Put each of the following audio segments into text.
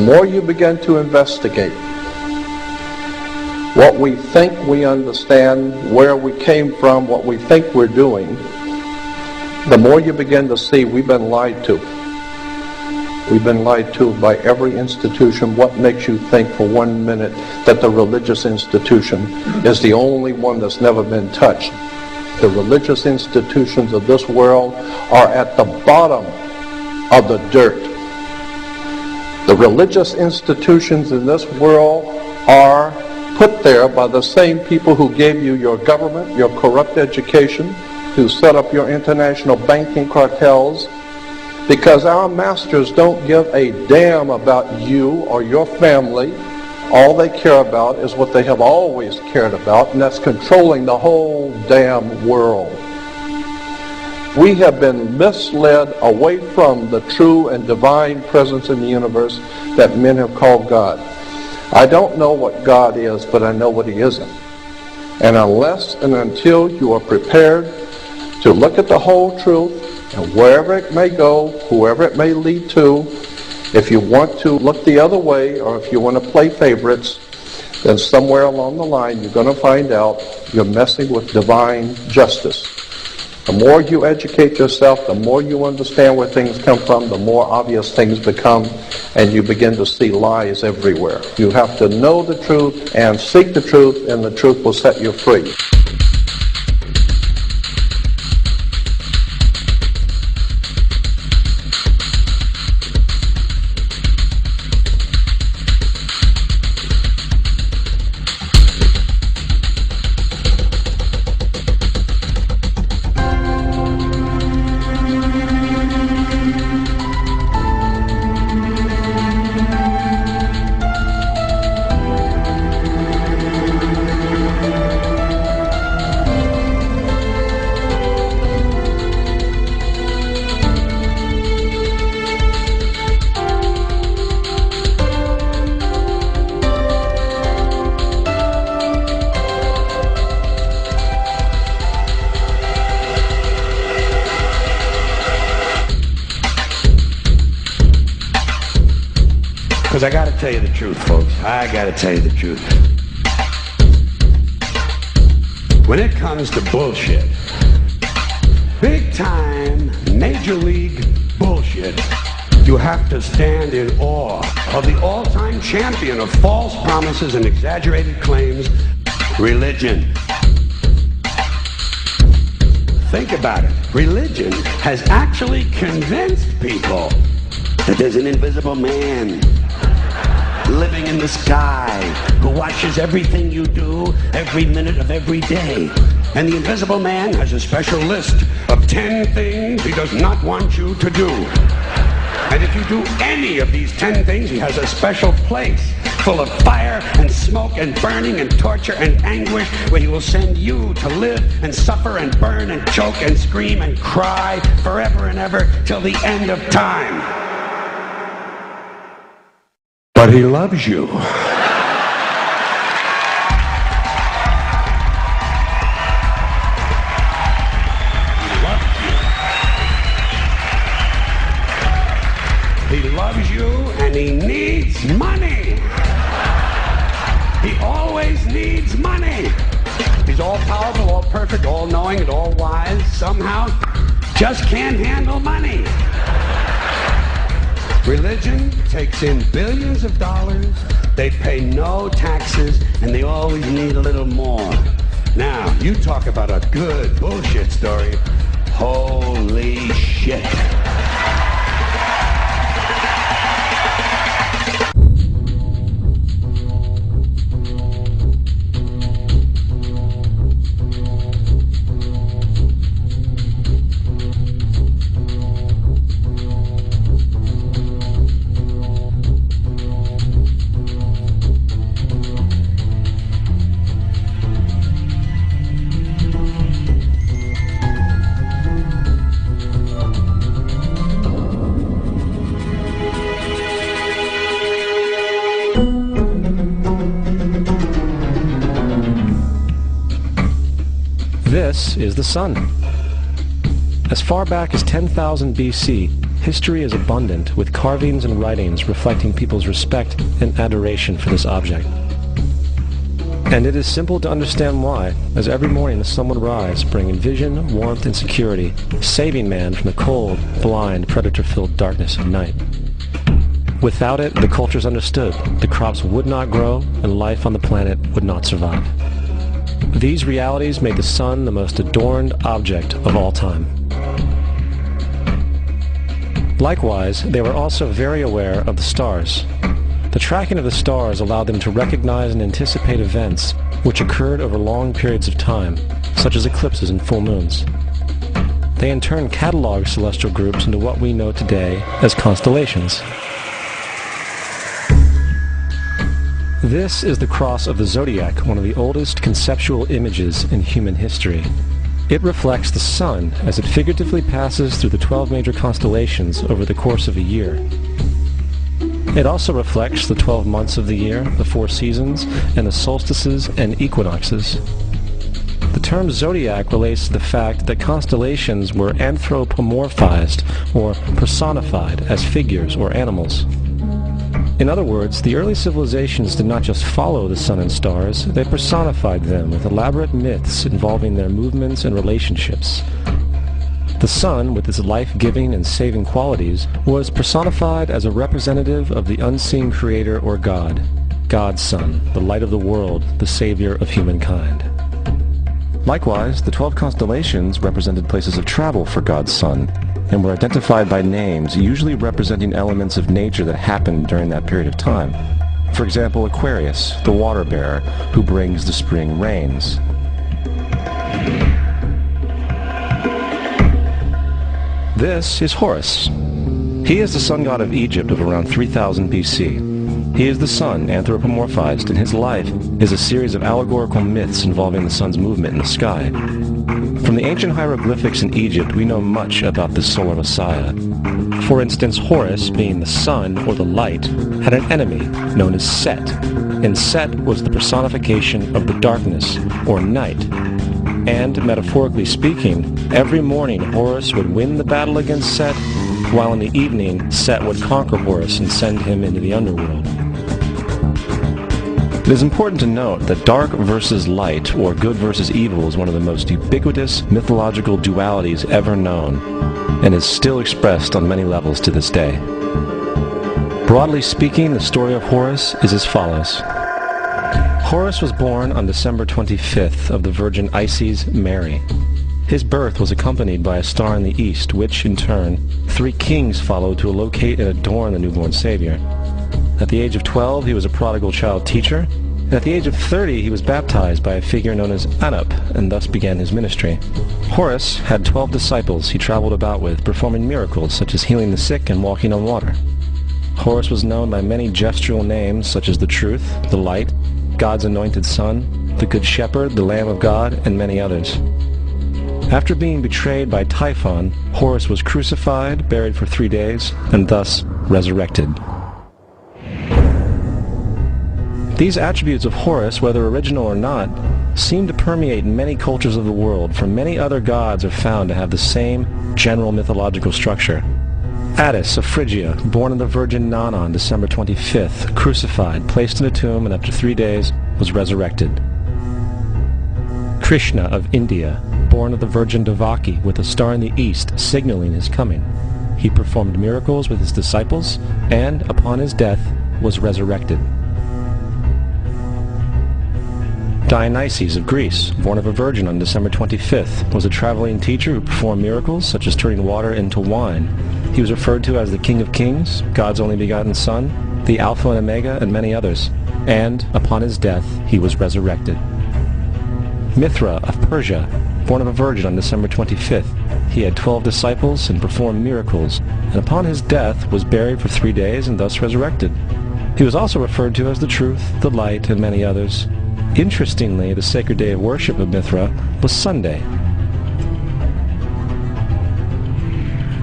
more you begin to investigate what we think we understand, where we came from, what we think we're doing, the more you begin to see we've been lied to. We've been lied to by every institution. What makes you think for 1 minute that the religious institution is the only one that's never been touched? The religious institutions of this world are at the bottom of the dirt. The religious institutions in this world are put there by the same people who gave you your government, your corrupt education, who set up your international banking cartels, because our masters don't give a damn about you or your family. All they care about is what they have always cared about, and that's controlling the whole damn world. We have been misled away from the true and divine presence in the universe that men have called God. I don't know what God is, but I know what He isn't. And unless and until you are prepared to look at the whole truth, and wherever it may go, whoever it may lead to, if you want to look the other way, or if you want to play favorites, then somewhere along the line you're going to find out you're messing with divine justice. The more you educate yourself, the more you understand where things come from, the more obvious things become, and you begin to see lies everywhere. You have to know the truth and seek the truth, and the truth will set you free. Because I got to tell you the truth, folks. I got to tell you the truth. When it comes to bullshit, big time, major league bullshit, you have to stand in awe of the all-time champion of false promises and exaggerated claims, religion. Think about it. Religion has actually convinced people that there's an invisible man living in the sky who watches everything you do every minute of every day. And the invisible man has a special list of 10 things he does not want you to do. And if you do any of these 10 things, he has a special place full of fire and smoke and burning and torture and anguish where he will send you to live and suffer and burn and choke and scream and cry forever and ever till the end of time. But he loves you. He loves you and he needs money. He always needs money. He's all powerful, all perfect, all knowing, and all wise. Somehow just can't handle money. Religion takes in billions of dollars, they pay no taxes, and they always need a little more. Now, you talk about a good bullshit story. Holy shit. This is the sun. As far back as 10,000 BC, history is abundant with carvings and writings reflecting people's respect and adoration for this object. And it is simple to understand why, as every morning the sun would rise, bringing vision, warmth, and security, saving man from the cold, blind, predator-filled darkness of night. Without it, the cultures understood, the crops would not grow, and life on the planet would not survive. These realities made the sun the most adorned object of all time. Likewise, they were also very aware of the stars. The tracking of the stars allowed them to recognize and anticipate events which occurred over long periods of time, such as eclipses and full moons. They in turn cataloged celestial groups into what we know today as constellations. This is the cross of the zodiac, one of the oldest conceptual images in human history. It reflects the sun as it figuratively passes through the 12 major constellations over the course of a year. It also reflects the 12 months of the year, the 4 seasons, and the solstices and equinoxes. The term zodiac relates to the fact that constellations were anthropomorphized or personified as figures or animals. In other words, the early civilizations did not just follow the sun and stars, they personified them with elaborate myths involving their movements and relationships. The sun, with its life-giving and saving qualities, was personified as a representative of the unseen creator or God, God's Son, the light of the world, the savior of humankind. Likewise, the 12 constellations represented places of travel for God's Son, and were identified by names, usually representing elements of nature that happened during that period of time. For example, Aquarius, the water bearer, who brings the spring rains. This is Horus. He is the sun god of Egypt of around 3000 BC. He is the sun anthropomorphized, and his life is a series of allegorical myths involving the sun's movement in the sky. From the ancient hieroglyphics in Egypt, we know much about this solar messiah. For instance, Horus, being the sun or the light, had an enemy known as Set, and Set was the personification of the darkness, or night. And, metaphorically speaking, every morning Horus would win the battle against Set, while in the evening Set would conquer Horus and send him into the underworld. It is important to note that dark versus light, or good versus evil, is one of the most ubiquitous mythological dualities ever known, and is still expressed on many levels to this day. Broadly speaking, the story of Horus is as follows. Horus was born on December 25th of the Virgin Isis Mary. His birth was accompanied by a star in the east, which, in turn, 3 kings followed to locate and adorn the newborn Savior. At the age of 12, he was a prodigal child teacher, and at the age of 30, he was baptized by a figure known as Anup, and thus began his ministry. Horus had 12 disciples he traveled about with, performing miracles such as healing the sick and walking on water. Horus was known by many gestural names such as the Truth, the Light, God's Anointed Son, the Good Shepherd, the Lamb of God, and many others. After being betrayed by Typhon, Horus was crucified, buried for 3 days, and thus resurrected. These attributes of Horus, whether original or not, seem to permeate many cultures of the world, for many other gods are found to have the same general mythological structure. Attis of Phrygia, born of the Virgin Nana on December 25th, crucified, placed in a tomb, and after 3 days was resurrected. Krishna of India, born of the Virgin Devaki, with a star in the east signaling his coming. He performed miracles with his disciples, and, upon his death, was resurrected. Dionysius of Greece, born of a virgin on December 25th, was a traveling teacher who performed miracles such as turning water into wine. He was referred to as the King of Kings, God's only begotten Son, the Alpha and Omega, and many others. And, upon his death, he was resurrected. Mithra of Persia, born of a virgin on December 25th, he had 12 disciples and performed miracles, and upon his death was buried for 3 days and thus resurrected. He was also referred to as the Truth, the Light, and many others. Interestingly, the sacred day of worship of Mithra was Sunday.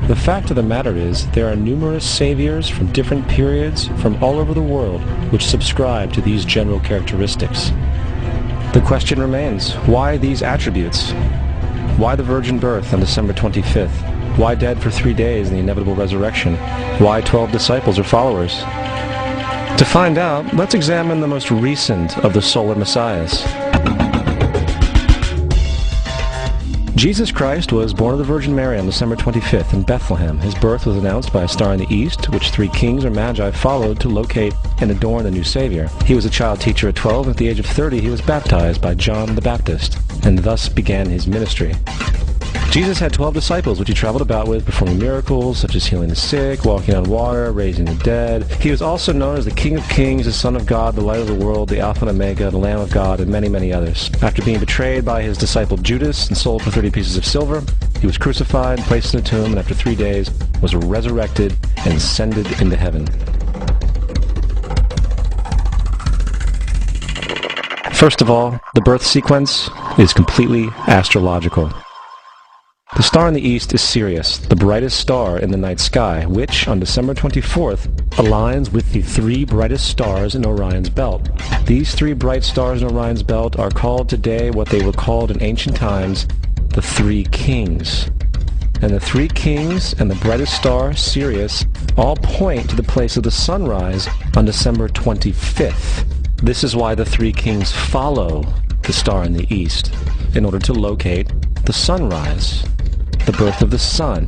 The fact of the matter is, there are numerous saviors from different periods from all over the world which subscribe to these general characteristics. The question remains, why these attributes? Why the virgin birth on December 25th? Why dead for 3 days in the inevitable resurrection? Why 12 disciples or followers? To find out, let's examine the most recent of the solar messiahs. Jesus Christ was born of the Virgin Mary on December 25th in Bethlehem. His birth was announced by a star in the east, which 3 kings or magi followed to locate and adorn the new Savior. He was a child teacher at 12, and at the age of 30 he was baptized by John the Baptist, and thus began his ministry. Jesus had 12 disciples, which he traveled about with, performing miracles such as healing the sick, walking on water, raising the dead. He was also known as the King of Kings, the Son of God, the Light of the World, the Alpha and Omega, the Lamb of God, and many, many others. After being betrayed by his disciple Judas and sold for 30 pieces of silver, he was crucified, placed in a tomb, and after 3 days was resurrected and ascended into heaven. First of all, the birth sequence is completely astrological. The star in the east is Sirius, the brightest star in the night sky, which, on December 24th, aligns with the 3 brightest stars in Orion's belt. These 3 bright stars in Orion's belt are called today what they were called in ancient times, the 3 kings. And the 3 kings and the brightest star, Sirius, all point to the place of the sunrise on December 25th. This is why the 3 kings follow the star in the east, in order to locate the sunrise, the birth of the sun.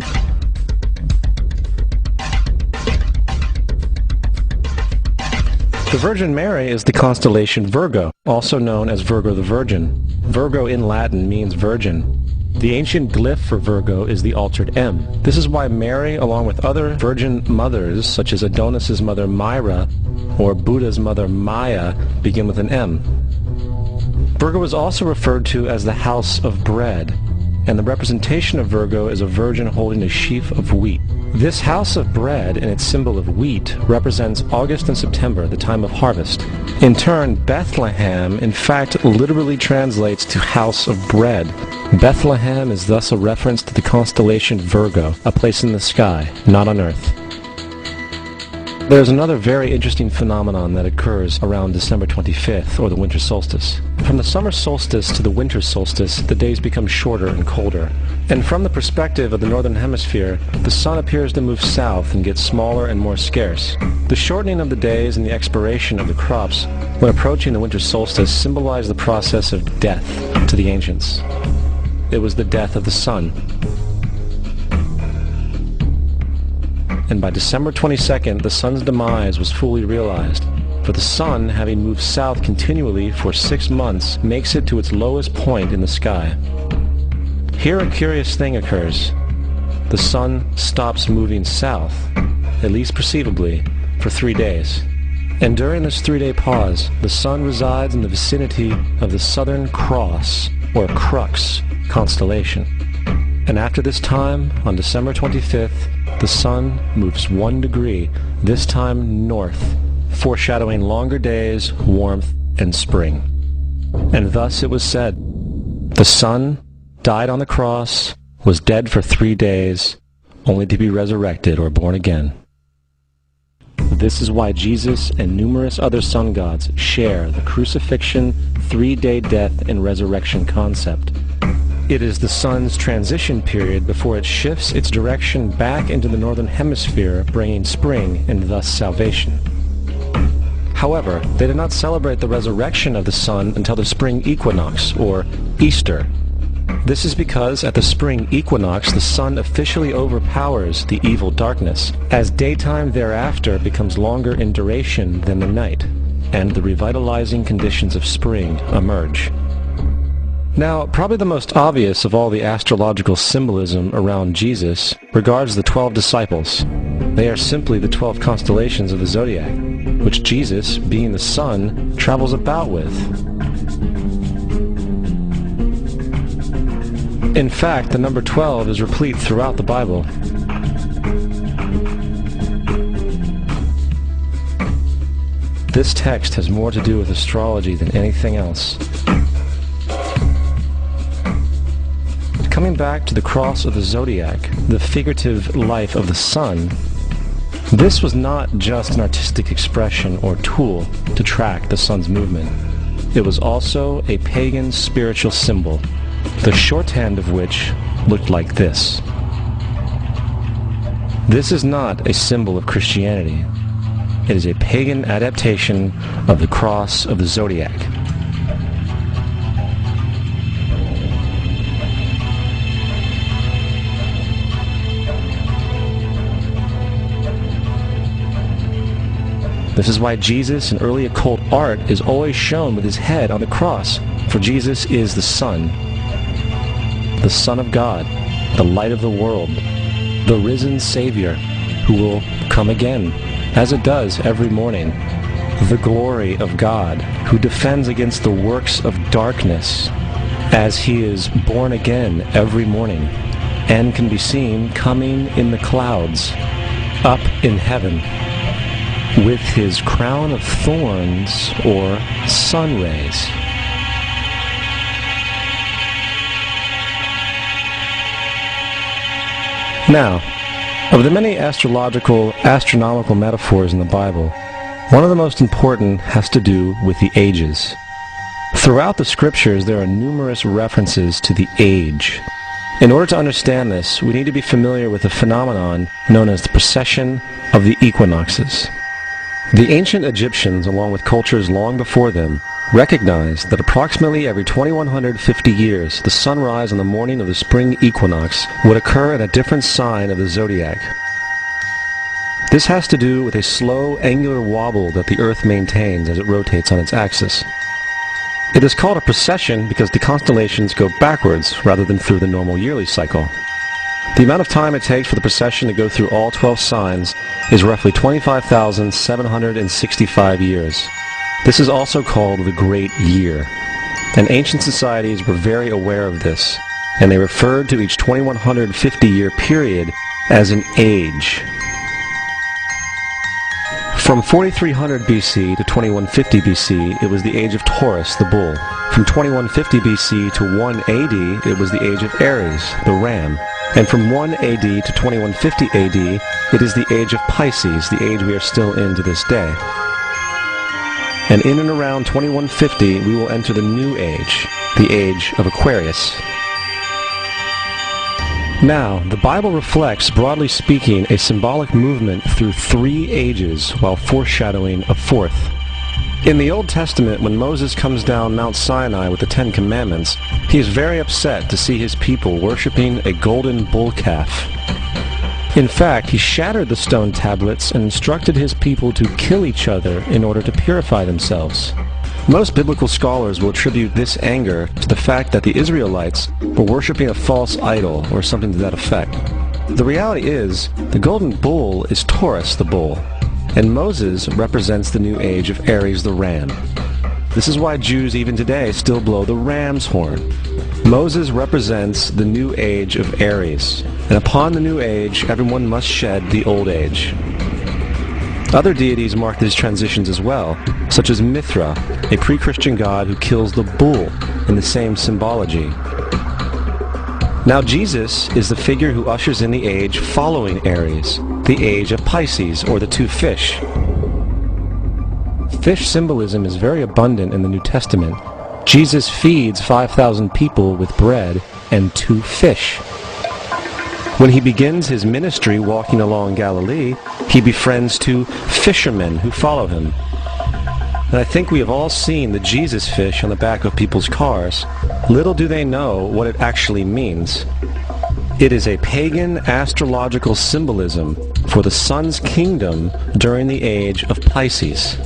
The Virgin Mary is the constellation Virgo, also known as Virgo the Virgin. Virgo in Latin means virgin. The ancient glyph for Virgo is the altered M. This is why Mary, along with other virgin mothers, such as Adonis's mother Myra or Buddha's mother Maya, begin with an M. Virgo is also referred to as the house of bread, and the representation of Virgo is a virgin holding a sheaf of wheat. This house of bread and its symbol of wheat represents August and September, the time of harvest. In turn, Bethlehem, in fact, literally translates to house of bread. Bethlehem is thus a reference to the constellation Virgo, a place in the sky, not on earth. There's another very interesting phenomenon that occurs around December 25th, or the winter solstice. From the summer solstice to the winter solstice, the days become shorter and colder. And from the perspective of the northern hemisphere, the sun appears to move south and get smaller and more scarce. The shortening of the days and the expiration of the crops when approaching the winter solstice symbolize the process of death to the ancients. It was the death of the sun. And by December 22nd, the sun's demise was fully realized, for the sun, having moved south continually for 6 months, makes it to its lowest point in the sky. Here a curious thing occurs. The sun stops moving south, at least perceivably, for 3 days. And during this 3-day pause, the sun resides in the vicinity of the Southern Cross, or Crux, constellation. And after this time, on December 25th, the sun moves 1 degree, this time north, foreshadowing longer days, warmth, and spring. And thus it was said, the sun died on the cross, was dead for 3 days, only to be resurrected or born again. This is why Jesus and numerous other sun gods share the crucifixion, 3-day death, and resurrection concept. It is the sun's transition period before it shifts its direction back into the northern hemisphere, bringing spring and thus salvation. However, they did not celebrate the resurrection of the sun until the spring equinox, or Easter. This is because at the spring equinox the sun officially overpowers the evil darkness, as daytime thereafter becomes longer in duration than the night, and the revitalizing conditions of spring emerge. Now, probably the most obvious of all the astrological symbolism around Jesus regards the 12 disciples. They are simply the 12 constellations of the zodiac, which Jesus, being the sun, travels about with. In fact, the number 12 is replete throughout the Bible. This text has more to do with astrology than anything else. Coming back to the cross of the zodiac, the figurative life of the sun, this was not just an artistic expression or tool to track the sun's movement. It was also a pagan spiritual symbol, the shorthand of which looked like this. This is not a symbol of Christianity. It is a pagan adaptation of the cross of the zodiac. This is why Jesus in early occult art is always shown with his head on the cross, for Jesus is the Son of God, the light of the world, the risen Savior who will come again, as it does every morning, the glory of God who defends against the works of darkness as he is born again every morning and can be seen coming in the clouds up in heaven with his crown of thorns or sun rays. Now, of the many astronomical metaphors in the Bible, one of the most important has to do with the ages. Throughout the scriptures, there are numerous references to the age. In order to understand this, we need to be familiar with a phenomenon known as the precession of the equinoxes. The ancient Egyptians, along with cultures long before them, recognized that approximately every 2150 years, the sunrise on the morning of the spring equinox would occur in a different sign of the zodiac. This has to do with a slow, angular wobble that the Earth maintains as it rotates on its axis. It is called a precession because the constellations go backwards rather than through the normal yearly cycle. The amount of time it takes for the precession to go through all 12 signs is roughly 25,765 years. This is also called the Great Year, and ancient societies were very aware of this, and they referred to each 2150-year period as an age. From 4300 BC to 2150 BC, it was the age of Taurus, the bull. From 2150 BC to 1 AD, it was the age of Aries, the ram. And from 1 AD to 2150 AD, it is the age of Pisces, the age we are still in to this day. And in and around 2150, we will enter the new age, the age of Aquarius. Now, the Bible reflects, broadly speaking, a symbolic movement through 3 ages while foreshadowing a 4th. In the Old Testament, when Moses comes down Mount Sinai with the 10 Commandments, he is very upset to see his people worshiping a golden bull calf. In fact, he shattered the stone tablets and instructed his people to kill each other in order to purify themselves. Most biblical scholars will attribute this anger to the fact that the Israelites were worshiping a false idol or something to that effect. The reality is, the golden bull is Taurus the bull, and Moses represents the new age of Aries the ram. This is why Jews even today still blow the ram's horn. Moses represents the new age of Aries, and upon the new age, everyone must shed the old age. Other deities mark these transitions as well, such as Mithra, a pre-Christian god who kills the bull in the same symbology. Now Jesus is the figure who ushers in the age following Aries, the age of Pisces, or the 2 fish. Fish symbolism is very abundant in the New Testament. Jesus feeds 5,000 people with bread and 2 fish. When he begins his ministry walking along Galilee, he befriends 2 fishermen who follow him. And I think we have all seen the Jesus fish on the back of people's cars. Little do they know what it actually means. It is a pagan astrological symbolism for the sun's kingdom during the age of Pisces.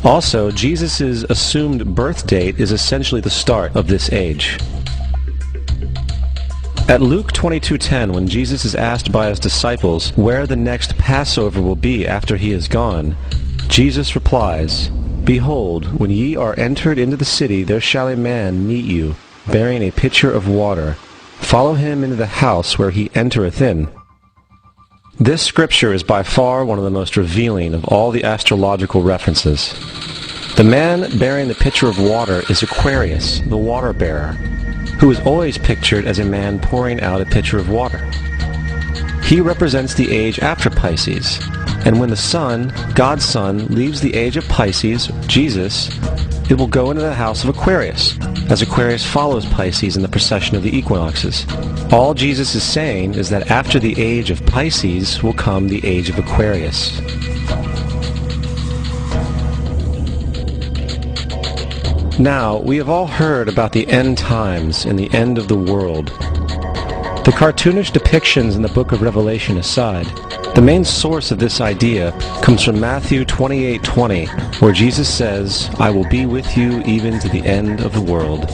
Also, Jesus' assumed birth date is essentially the start of this age. At Luke 22:10, when Jesus is asked by his disciples where the next Passover will be after he is gone, Jesus replies, "Behold, when ye are entered into the city, there shall a man meet you, bearing a pitcher of water. Follow him into the house where he entereth in." This scripture is by far one of the most revealing of all the astrological references. The man bearing the pitcher of water is Aquarius, the water bearer, who is always pictured as a man pouring out a pitcher of water. He represents the age after Pisces, and when the sun, God's Son, leaves the age of Pisces, Jesus, it will go into the house of Aquarius, as Aquarius follows Pisces in the precession of the equinoxes. All Jesus is saying is that after the age of Pisces will come the age of Aquarius. Now, we have all heard about the end times and the end of the world. The cartoonish depictions in the book of Revelation aside, the main source of this idea comes from Matthew 28:20, where Jesus says, "I will be with you even to the end of the world."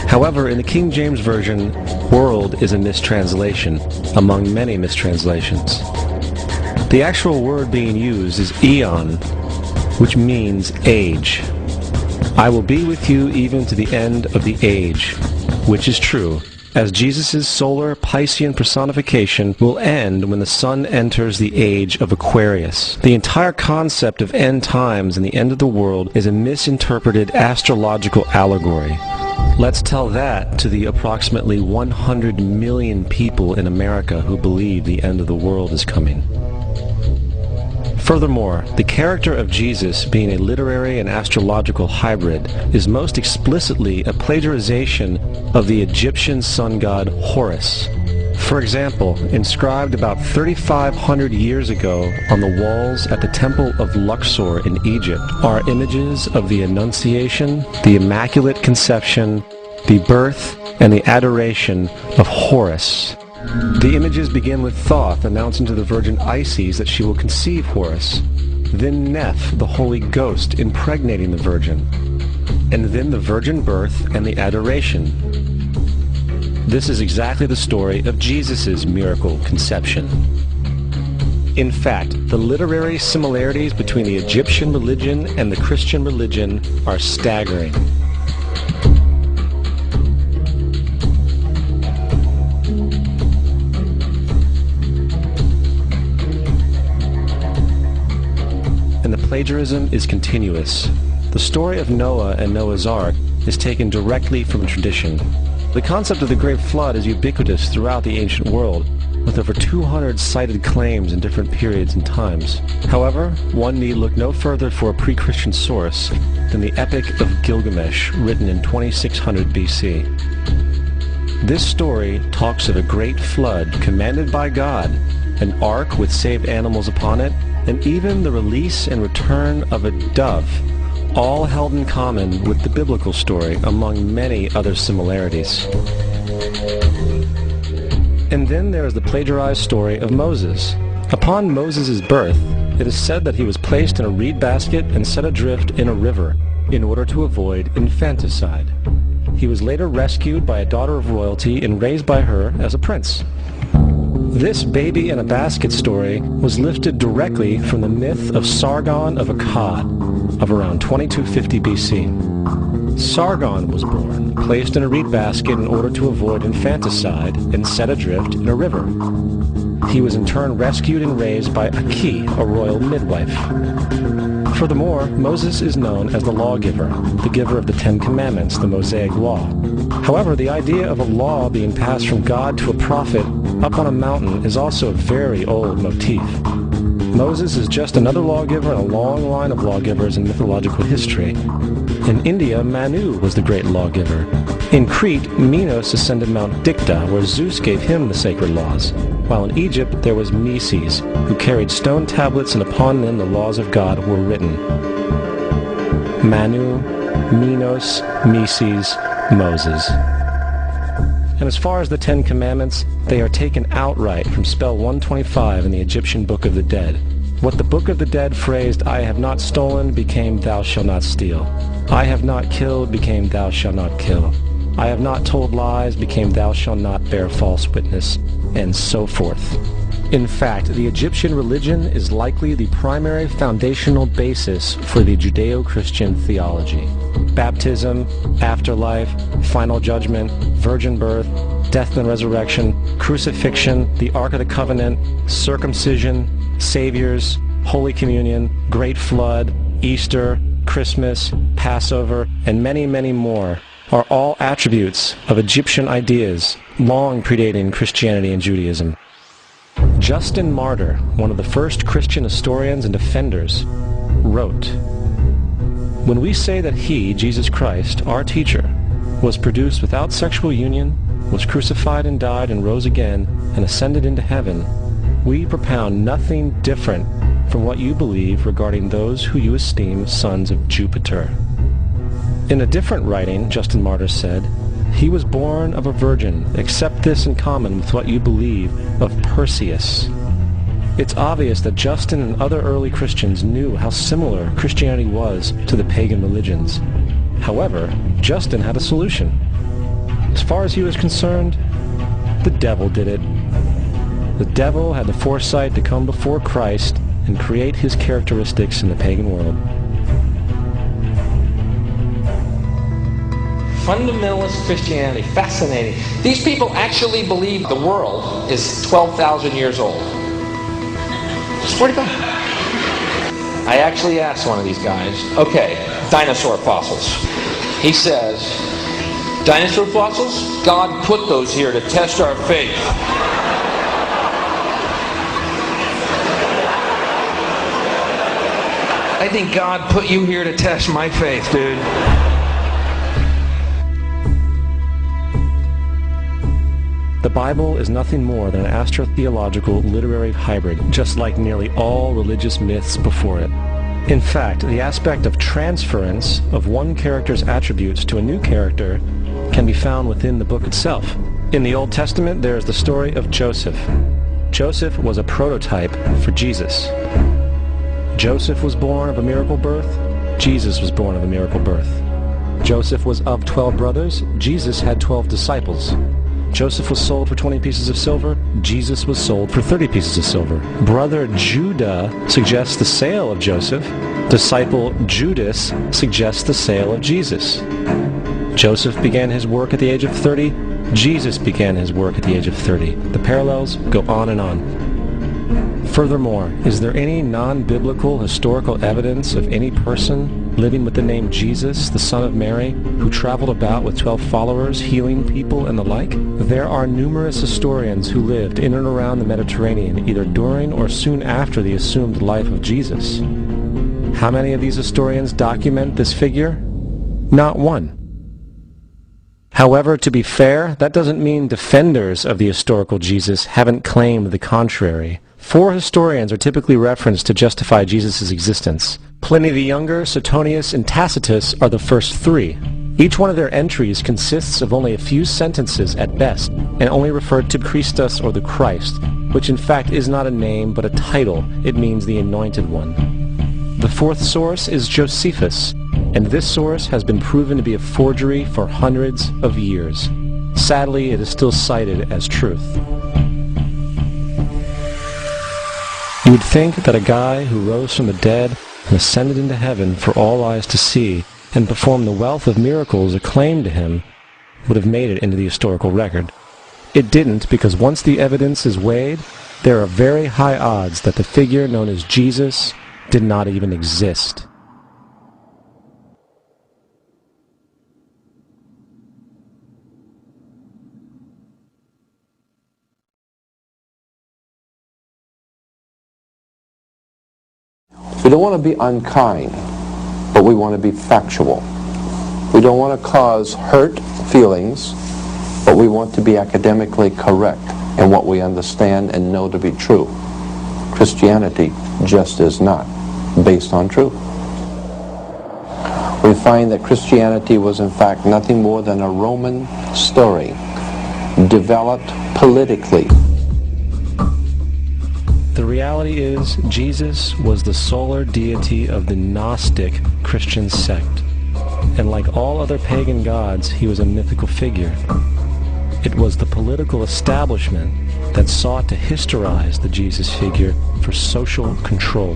However, in the King James Version, world is a mistranslation, among many mistranslations. The actual word being used is eon, which means age. I will be with you even to the end of the age, which is true, as Jesus' solar Piscean personification will end when the sun enters the age of Aquarius. The entire concept of end times and the end of the world is a misinterpreted astrological allegory. Let's tell that to the approximately 100 million people in America who believe the end of the world is coming. Furthermore, the character of Jesus being a literary and astrological hybrid is most explicitly a plagiarization of the Egyptian sun god Horus. For example, inscribed about 3,500 years ago on the walls at the Temple of Luxor in Egypt are images of the Annunciation, the Immaculate Conception, the birth, and the adoration of Horus. The images begin with Thoth announcing to the Virgin Isis that she will conceive Horus, then Neph, the Holy Ghost, impregnating the Virgin, and then the virgin birth and the adoration. This is exactly the story of Jesus' miracle conception. In fact, the literary similarities between the Egyptian religion and the Christian religion are staggering. And the plagiarism is continuous. The story of Noah and Noah's Ark is taken directly from tradition. The concept of the Great Flood is ubiquitous throughout the ancient world, with over 200 cited claims in different periods and times. However, one need look no further for a pre-Christian source than the Epic of Gilgamesh, written in 2600 BC. This story talks of a great flood commanded by God, an ark with saved animals upon it, and even the release and return of a dove, all held in common with the biblical story among many other similarities. And then there is the plagiarized story of Moses. Upon Moses' birth, it is said that he was placed in a reed basket and set adrift in a river in order to avoid infanticide. He was later rescued by a daughter of royalty and raised by her as a prince. This baby in a basket story was lifted directly from the myth of Sargon of Akkad of around 2250 BC. Sargon was born, placed in a reed basket in order to avoid infanticide, and set adrift in a river. He was in turn rescued and raised by Aki, a royal midwife. Furthermore, Moses is known as the lawgiver, the giver of the Ten Commandments, the Mosaic Law. However, the idea of a law being passed from God to a prophet up on a mountain is also a very old motif. Moses is just another lawgiver in a long line of lawgivers in mythological history. In India, Manu was the great lawgiver. In Crete, Minos ascended Mount Dicta, where Zeus gave him the sacred laws, while in Egypt there was Meses, who carried stone tablets and upon them the laws of God were written. Manu, Minos, Meses, Moses. And as far as the Ten Commandments, they are taken outright from spell 125 in the Egyptian Book of the Dead. What the Book of the Dead phrased, "I have not stolen," became "Thou shalt not steal." "I have not killed," became "Thou shalt not kill." "I have not told lies," became "Thou shalt not bear false witness," and so forth. In fact, the Egyptian religion is likely the primary foundational basis for the Judeo-Christian theology. Baptism, afterlife, final judgment, virgin birth, death and resurrection, crucifixion, the Ark of the Covenant, circumcision, saviors, Holy Communion, Great Flood, Easter, Christmas, Passover, and many, many more are all attributes of Egyptian ideas long predating Christianity and Judaism. Justin Martyr, one of the first Christian historians and defenders, wrote, "When we say that he, Jesus Christ, our teacher, was produced without sexual union, was crucified and died and rose again, and ascended into heaven, we propound nothing different from what you believe regarding those who you esteem sons of Jupiter. In a different writing, Justin Martyr said, "He was born of a virgin, except this in common with what you believe of Perseus." It's obvious that Justin and other early Christians knew how similar Christianity was to the pagan religions. However, Justin had a solution. As far as he was concerned, the devil did it. The devil had the foresight to come before Christ and create his characteristics in the pagan world. Fundamentalist Christianity, fascinating. These people actually believe the world is 12,000 years old. Swear to God. I actually asked one of these guys, okay, dinosaur fossils. He says, dinosaur fossils? God put those here to test our faith. I think God put you here to test my faith, dude. The Bible is nothing more than an astrotheological literary hybrid, just like nearly all religious myths before it. In fact, the aspect of transference of one character's attributes to a new character can be found within the book itself. In the Old Testament, there is the story of Joseph. Joseph was a prototype for Jesus. Joseph was born of a miracle birth. Jesus was born of a miracle birth. Joseph was of 12 brothers. Jesus had 12 disciples. Joseph was sold for 20 pieces of silver. Jesus was sold for 30 pieces of silver. Brother Judah suggests the sale of Joseph. Disciple Judas suggests the sale of Jesus. Joseph began his work at the age of 30. Jesus began his work at the age of 30. The parallels go on and on. Furthermore, is there any non-biblical historical evidence of any person living with the name Jesus, the son of Mary, who traveled about with 12 followers, healing people and the like? There are numerous historians who lived in and around the Mediterranean, either during or soon after the assumed life of Jesus. How many of these historians document this figure? Not one. However, to be fair, that doesn't mean defenders of the historical Jesus haven't claimed the contrary. 4 historians are typically referenced to justify Jesus' existence. Pliny the Younger, Suetonius, and Tacitus are the first 3. Each one of their entries consists of only a few sentences at best, and only refer to Christus or the Christ, which in fact is not a name but a title. It means the Anointed One. The 4th source is Josephus, and this source has been proven to be a forgery for hundreds of years. Sadly, it is still cited as truth. You would think that a guy who rose from the dead and ascended into heaven for all eyes to see and performed the wealth of miracles acclaimed to him would have made it into the historical record. It didn't, because once the evidence is weighed, there are very high odds that the figure known as Jesus did not even exist. We don't want to be unkind, but we want to be factual. We don't want to cause hurt feelings, but we want to be academically correct in what we understand and know to be true. Christianity just is not based on truth. We find that Christianity was in fact nothing more than a Roman story developed politically. The reality is, Jesus was the solar deity of the Gnostic Christian sect, and like all other pagan gods, he was a mythical figure. It was the political establishment that sought to historize the Jesus figure for social control.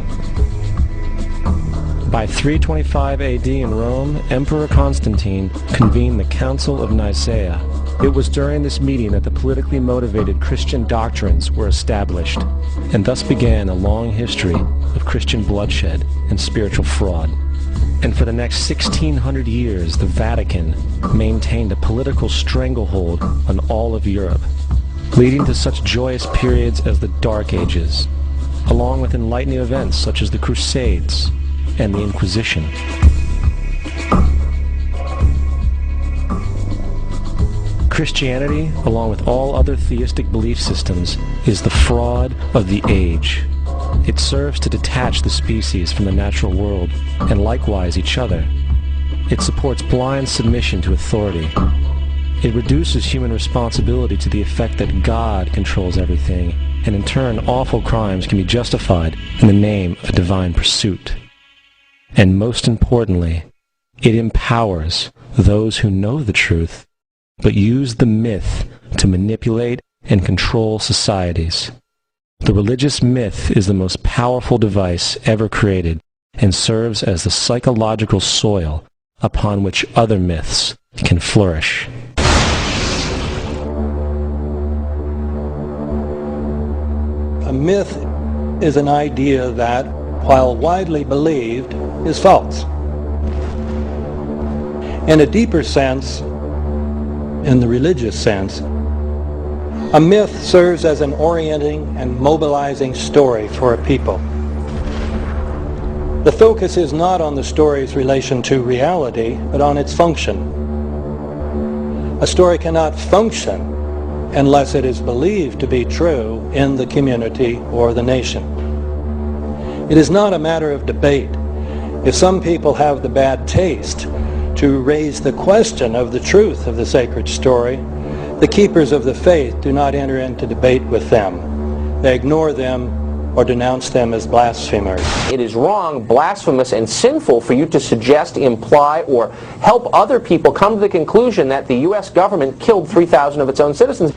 By 325 AD in Rome, Emperor Constantine convened the Council of Nicaea. It was during this meeting that the politically motivated Christian doctrines were established, and thus began a long history of Christian bloodshed and spiritual fraud. And for the next 1600 years, the Vatican maintained a political stranglehold on all of Europe, leading to such joyous periods as the Dark Ages, along with enlightening events such as the Crusades and the Inquisition. Christianity, along with all other theistic belief systems, is the fraud of the age. It serves to detach the species from the natural world, and likewise each other. It supports blind submission to authority. It reduces human responsibility to the effect that God controls everything, and in turn awful crimes can be justified in the name of a divine pursuit. And most importantly, it empowers those who know the truth, but use the myth to manipulate and control societies. The religious myth is the most powerful device ever created and serves as the psychological soil upon which other myths can flourish. A myth is an idea that, while widely believed, is false. In a deeper sense, in the religious sense, a myth serves as an orienting and mobilizing story for a people. The focus is not on the story's relation to reality, but on its function. A story cannot function unless it is believed to be true in the community or the nation. It is not a matter of debate. If some people have the bad taste to raise the question of the truth of the sacred story, the keepers of the faith do not enter into debate with them. They ignore them or denounce them as blasphemers. It is wrong, blasphemous, and sinful for you to suggest, imply, or help other people come to the conclusion that the U.S. government killed 3,000 of its own citizens.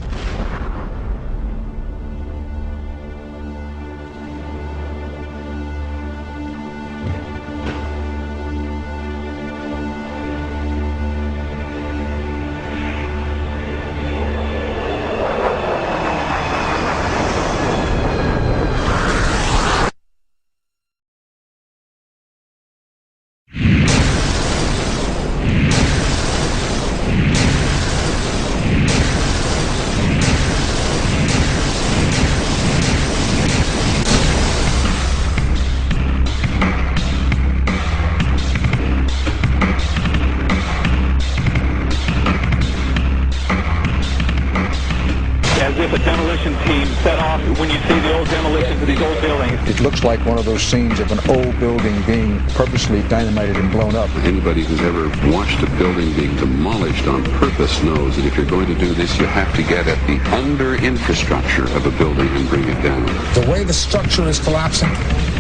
If a demolition team set off when you see the old demolitions of these old buildings. It looks like one of those scenes of an old building being purposely dynamited and blown up. Anybody who's ever watched a building being demolished on purpose knows that if you're going to do this, you have to get at the under-infrastructure of a building and bring it down. The way the structure is collapsing,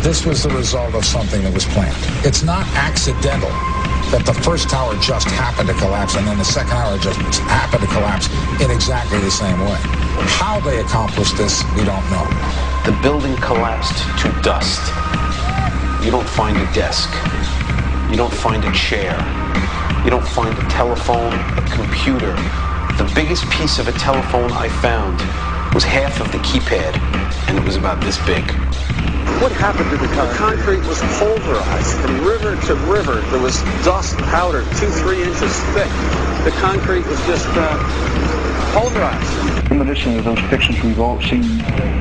this was the result of something that was planned. It's not accidental that the first tower just happened to collapse and then the second tower just happened to collapse in exactly the same way. How they accomplished this, we don't know. The building collapsed to dust. You don't find a desk. You don't find a chair. You don't find a telephone, a computer. The biggest piece of a telephone I found was half of the keypad, and it was about this big. What happened to the concrete was pulverized from river to river. There was dust powder 2-3 inches thick. The concrete was just pulverized. Reminiscent of those pictures we've all seen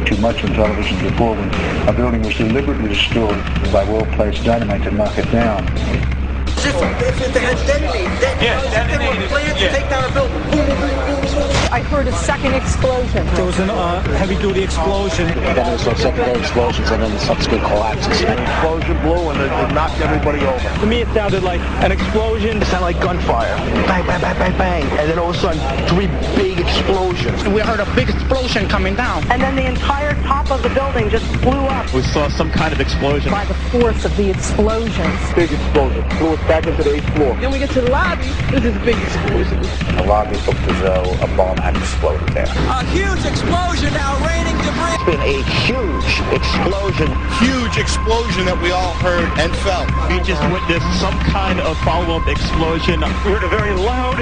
too much on television before, when a building was deliberately destroyed by well-placed dynamite to knock it down. If it had detonated, they were planned to take down a building. Boom, boom, boom, boom. I heard a second explosion. There was a heavy-duty explosion. Then there was some secondary explosions and then the subsequent collapses. An explosion blew and it knocked everybody over. To me, it sounded like an explosion. It sounded like gunfire. Bang, bang, bang, bang, bang. And then all of a sudden, 3 big explosions. We heard a big explosion coming down. And then the entire top of the building just blew up. We saw some kind of explosion. By the force of the explosions. Big explosion. Blew us back into the 8th floor. Then we get to the lobby. This is a big explosion. The lobby looked as though a bomb had exploded there. A huge explosion now raining debris. It's been a huge explosion. Huge explosion that we all heard and felt. We just witnessed some kind of follow-up explosion. We heard a very loud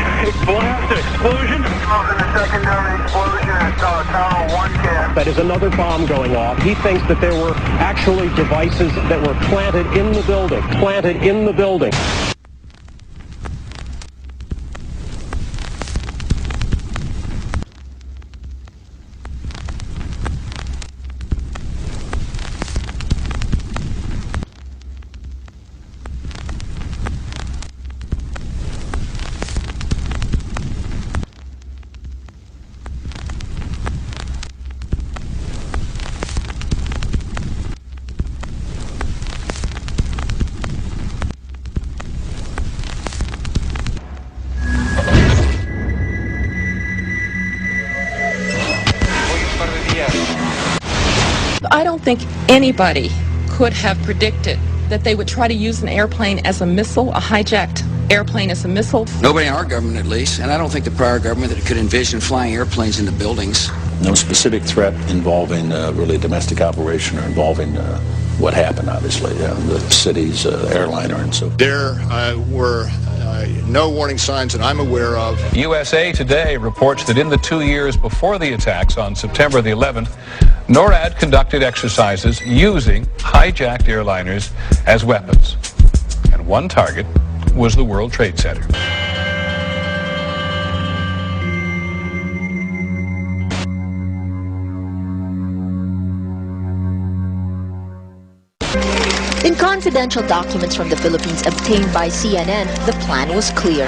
blast explosion. The secondary explosion at Tower 1 camp. That is another bomb going off. He thinks that there were actually devices that were planted in the building. Planted in the building. I don't think anybody could have predicted that they would try to use an airplane as a missile, a hijacked airplane as a missile. Nobody in our government, at least, and I don't think the prior government that could envision flying airplanes into buildings. No specific threat involving really a domestic operation or involving what happened, obviously, the city's airliner and so. There were no warning signs that I'm aware of. USA Today reports that in the 2 years before the attacks on September the 11th, NORAD conducted exercises using hijacked airliners as weapons. And one target was the World Trade Center. In confidential documents from the Philippines obtained by CNN, the plan was clear.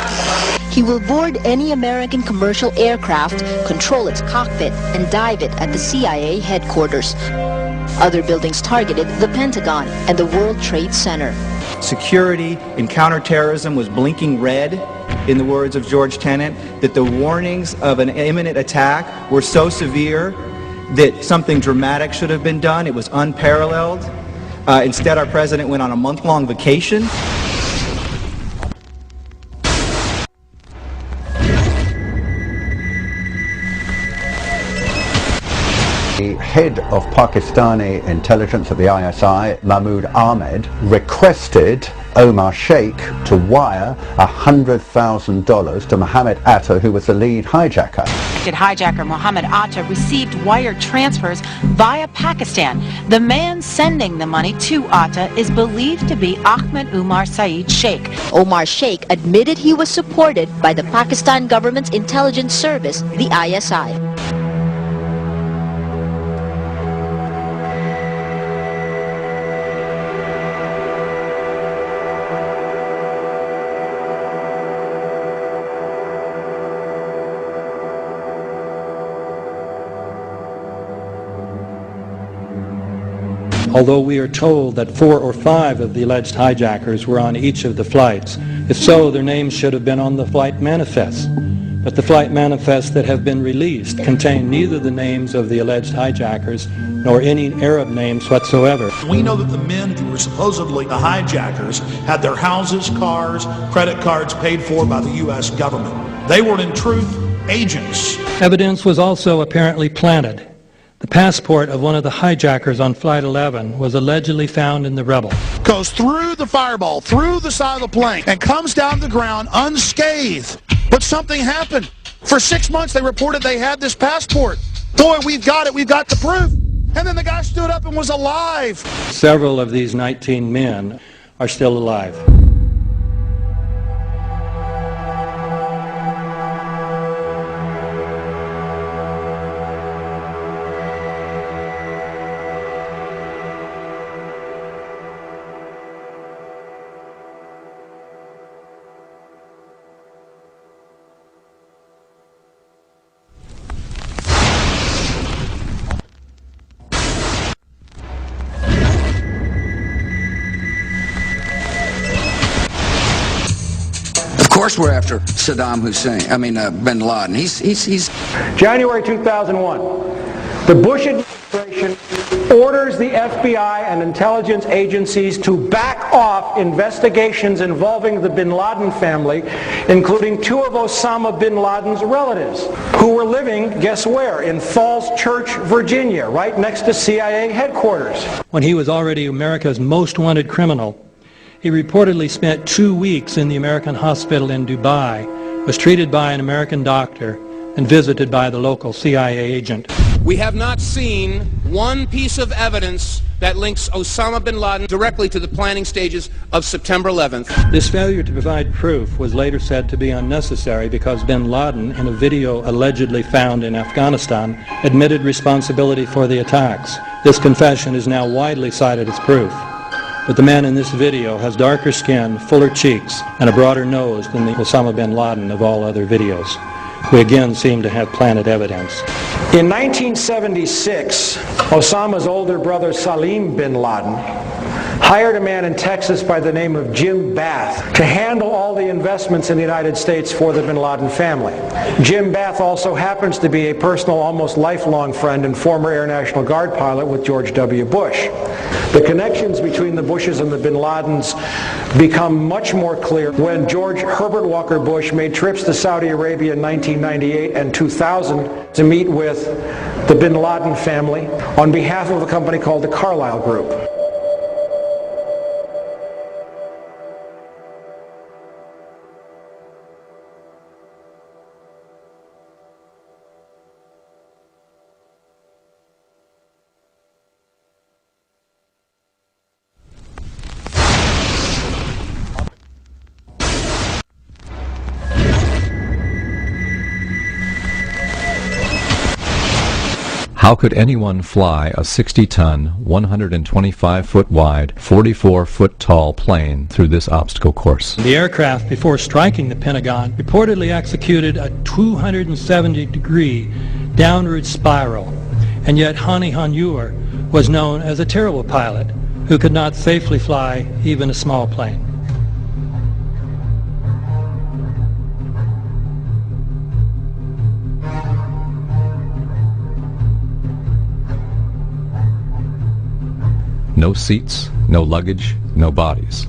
He will board any American commercial aircraft, control its cockpit, and dive it at the CIA headquarters. Other buildings targeted the Pentagon and the World Trade Center. Security and counterterrorism was blinking red, in the words of George Tenet, that the warnings of an imminent attack were so severe that something dramatic should have been done. It was unparalleled. Instead, our president went on a month-long vacation. The head of Pakistani intelligence at the ISI, Mahmoud Ahmed, requested Omar Sheikh to wire $100,000 to Mohammed Atta, who was the lead hijacker. Hijacker Mohammed Atta received wire transfers via Pakistan. The man sending the money to Atta is believed to be Ahmed Umar Saeed Sheikh. Omar Sheikh admitted he was supported by the Pakistan government's intelligence service, the ISI. Although we are told that 4 or 5 of the alleged hijackers were on each of the flights. If so, their names should have been on the flight manifests. But the flight manifests that have been released contain neither the names of the alleged hijackers nor any Arab names whatsoever. We know that the men who were supposedly the hijackers had their houses, cars, credit cards paid for by the U.S. government. They were in truth agents. Evidence was also apparently planted. The passport of one of the hijackers on Flight 11 was allegedly found in the rubble. Goes through the fireball, through the side of the plane, and comes down to the ground unscathed. But something happened. For 6 months they reported they had this passport. Boy, we've got it, we've got the proof. And then the guy stood up and was alive. Several of these 19 men are still alive. Of course we're after Saddam Hussein, bin Laden. He's January 2001, the Bush administration orders the FBI and intelligence agencies to back off investigations involving the bin Laden family, including 2 of Osama bin Laden's relatives, who were living, guess where, in Falls Church, Virginia, right next to CIA headquarters. When he was already America's most wanted criminal, he reportedly spent 2 weeks in the American hospital in Dubai, was treated by an American doctor, and visited by the local CIA agent. We have not seen one piece of evidence that links Osama bin Laden directly to the planning stages of September 11th. This failure to provide proof was later said to be unnecessary because bin Laden, in a video allegedly found in Afghanistan, admitted responsibility for the attacks. This confession is now widely cited as proof. But the man in this video has darker skin, fuller cheeks, and a broader nose than the Osama bin Laden of all other videos. We again seem to have planted evidence. In 1976, Osama's older brother Salim bin Laden hired a man in Texas by the name of Jim Bath to handle all the investments in the United States for the bin Laden family. Jim Bath also happens to be a personal, almost lifelong friend and former Air National Guard pilot with George W. Bush. The connections between the Bushes and the bin Ladens become much more clear when George Herbert Walker Bush made trips to Saudi Arabia in 1998 and 2000 to meet with the bin Laden family on behalf of a company called the Carlyle Group. How could anyone fly a 60-ton, 125-foot wide, 44-foot tall plane through this obstacle course? The aircraft, before striking the Pentagon, reportedly executed a 270-degree downward spiral, and yet Hani Hanjour was known as a terrible pilot who could not safely fly even a small plane. No seats, no luggage, no bodies.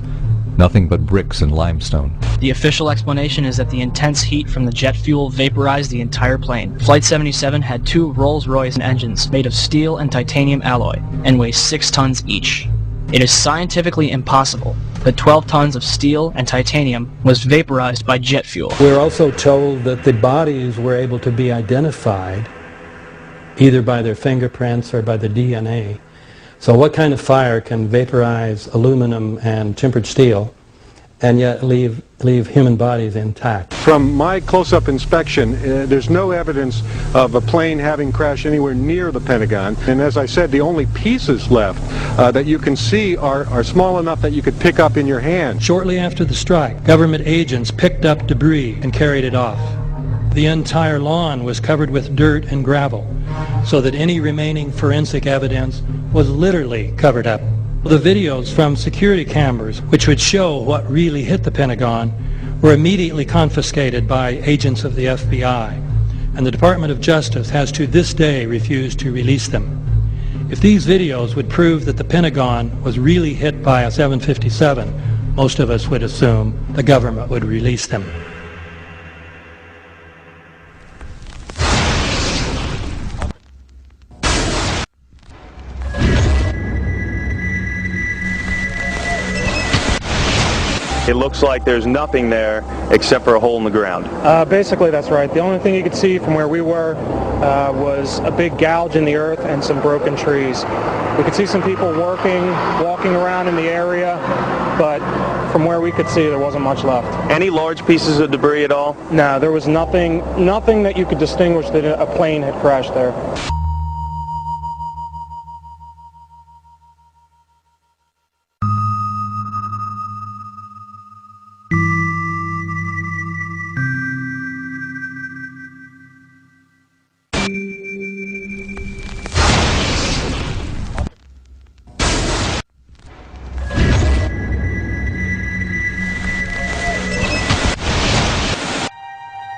Nothing but bricks and limestone. The official explanation is that the intense heat from the jet fuel vaporized the entire plane. Flight 77 had 2 Rolls-Royce engines made of steel and titanium alloy and weigh 6 tons each. It is scientifically impossible that 12 tons of steel and titanium was vaporized by jet fuel. We're also told that the bodies were able to be identified either by their fingerprints or by the DNA. So what kind of fire can vaporize aluminum and tempered steel and yet leave human bodies intact? From my close-up inspection, there's no evidence of a plane having crashed anywhere near the Pentagon. And as I said, the only pieces left that you can see are small enough that you could pick up in your hand. Shortly after the strike, government agents picked up debris and carried it off. The entire lawn was covered with dirt and gravel, so that any remaining forensic evidence was literally covered up. The videos from security cameras, which would show what really hit the Pentagon, were immediately confiscated by agents of the FBI, and the Department of Justice has to this day refused to release them. If these videos would prove that the Pentagon was really hit by a 757, most of us would assume the government would release them. It looks like there's nothing there except for a hole in the ground. Basically, that's right. The only thing you could see from where we were was a big gouge in the earth and some broken trees. We could see some people walking around in the area, but from where we could see, there wasn't much left. Any large pieces of debris at all? No, there was nothing that you could distinguish that a plane had crashed there.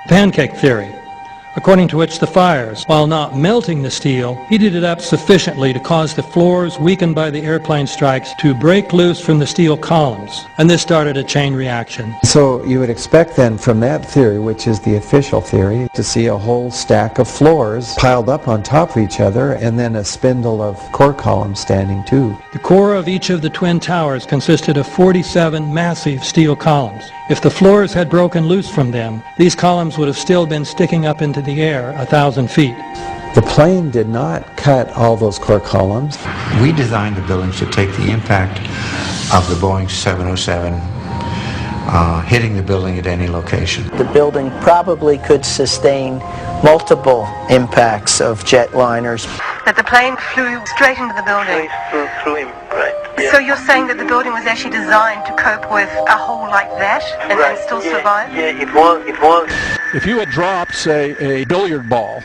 Pancake theory, according to which the fires, while not melting the steel, heated it up sufficiently to cause the floors weakened by the airplane strikes to break loose from the steel columns, and this started a chain reaction. So you would expect then from that theory, which is the official theory, to see a whole stack of floors piled up on top of each other and then a spindle of core columns standing too. The core of each of the twin towers consisted of 47 massive steel columns. If the floors had broken loose from them, these columns would have still been sticking up into the air 1,000 feet. The plane did not cut all those core columns. We designed the buildings to take the impact of the Boeing 707 hitting the building at any location. The building probably could sustain multiple impacts of jetliners. That the plane flew straight into the building? Flew in, right. So you're saying that the building was actually designed to cope with a hole like that and still survive? Yeah, it was. If you had dropped, say, a billiard ball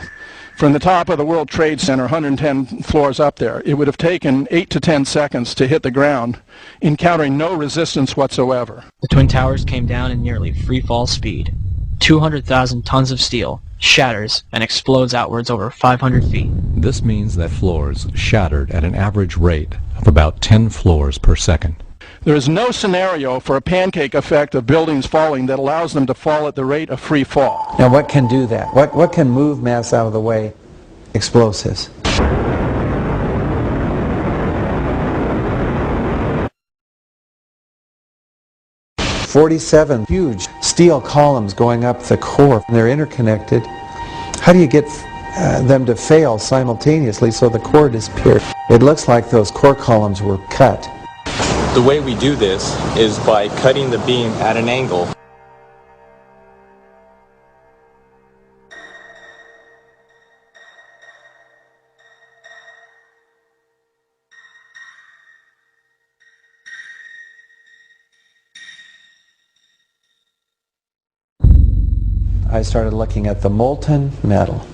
from the top of the World Trade Center, 110 floors up there. It would have taken 8 to 10 seconds to hit the ground, encountering no resistance whatsoever. The Twin Towers came down in nearly free-fall speed. 200,000 tons of steel shatters and explodes outwards over 500 feet. This means that floors shattered at an average rate of about 10 floors per second. There is no scenario for a pancake effect of buildings falling that allows them to fall at the rate of free fall. Now what can do that? What can move mass out of the way? Explosives. "47 huge steel columns going up the core. They're interconnected. How do you get them to fail simultaneously so the core disappears? It looks like those core columns were cut. The way we do this is by cutting the beam at an angle. I started looking at the molten metal.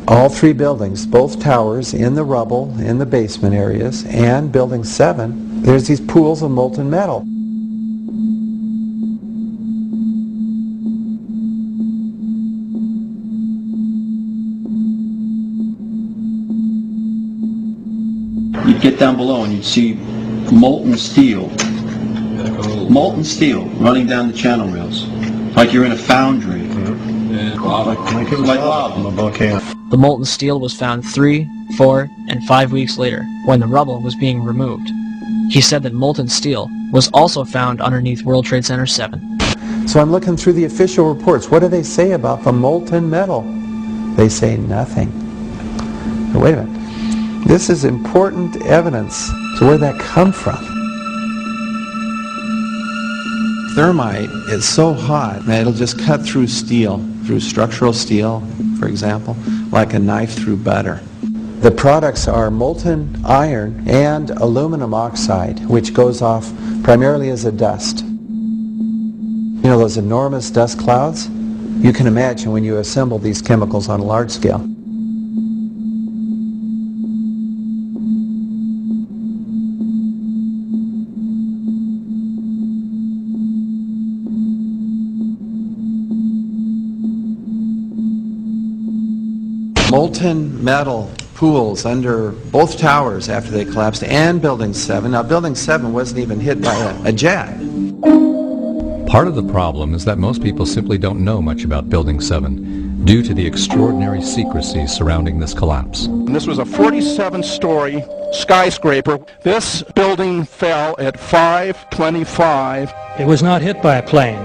All three buildings, both towers in the rubble, in the basement areas, and Building 7, there's these pools of molten metal. You'd get down below and you'd see molten steel running down the channel rails, like you're in a foundry. Like lava. The molten steel was found 3, 4, and 5 weeks later, when the rubble was being removed. He said that molten steel was also found underneath World Trade Center 7. So I'm looking through the official reports. What do they say about the molten metal? They say nothing. Now, wait a minute. This is important evidence. So where did that come from? Thermite is so hot that it'll just cut through steel, through structural steel, for example, like a knife through butter. The products are molten iron and aluminum oxide, which goes off primarily as a dust. You know those enormous dust clouds? You can imagine when you assemble these chemicals on a large scale. Molten metal pools under both towers after they collapsed, and Building 7. Now, Building 7 wasn't even hit by a jet. Part of the problem is that most people simply don't know much about Building 7 due to the extraordinary secrecy surrounding this collapse. And this was a 47-story skyscraper. This building fell at 5:25. It was not hit by a plane.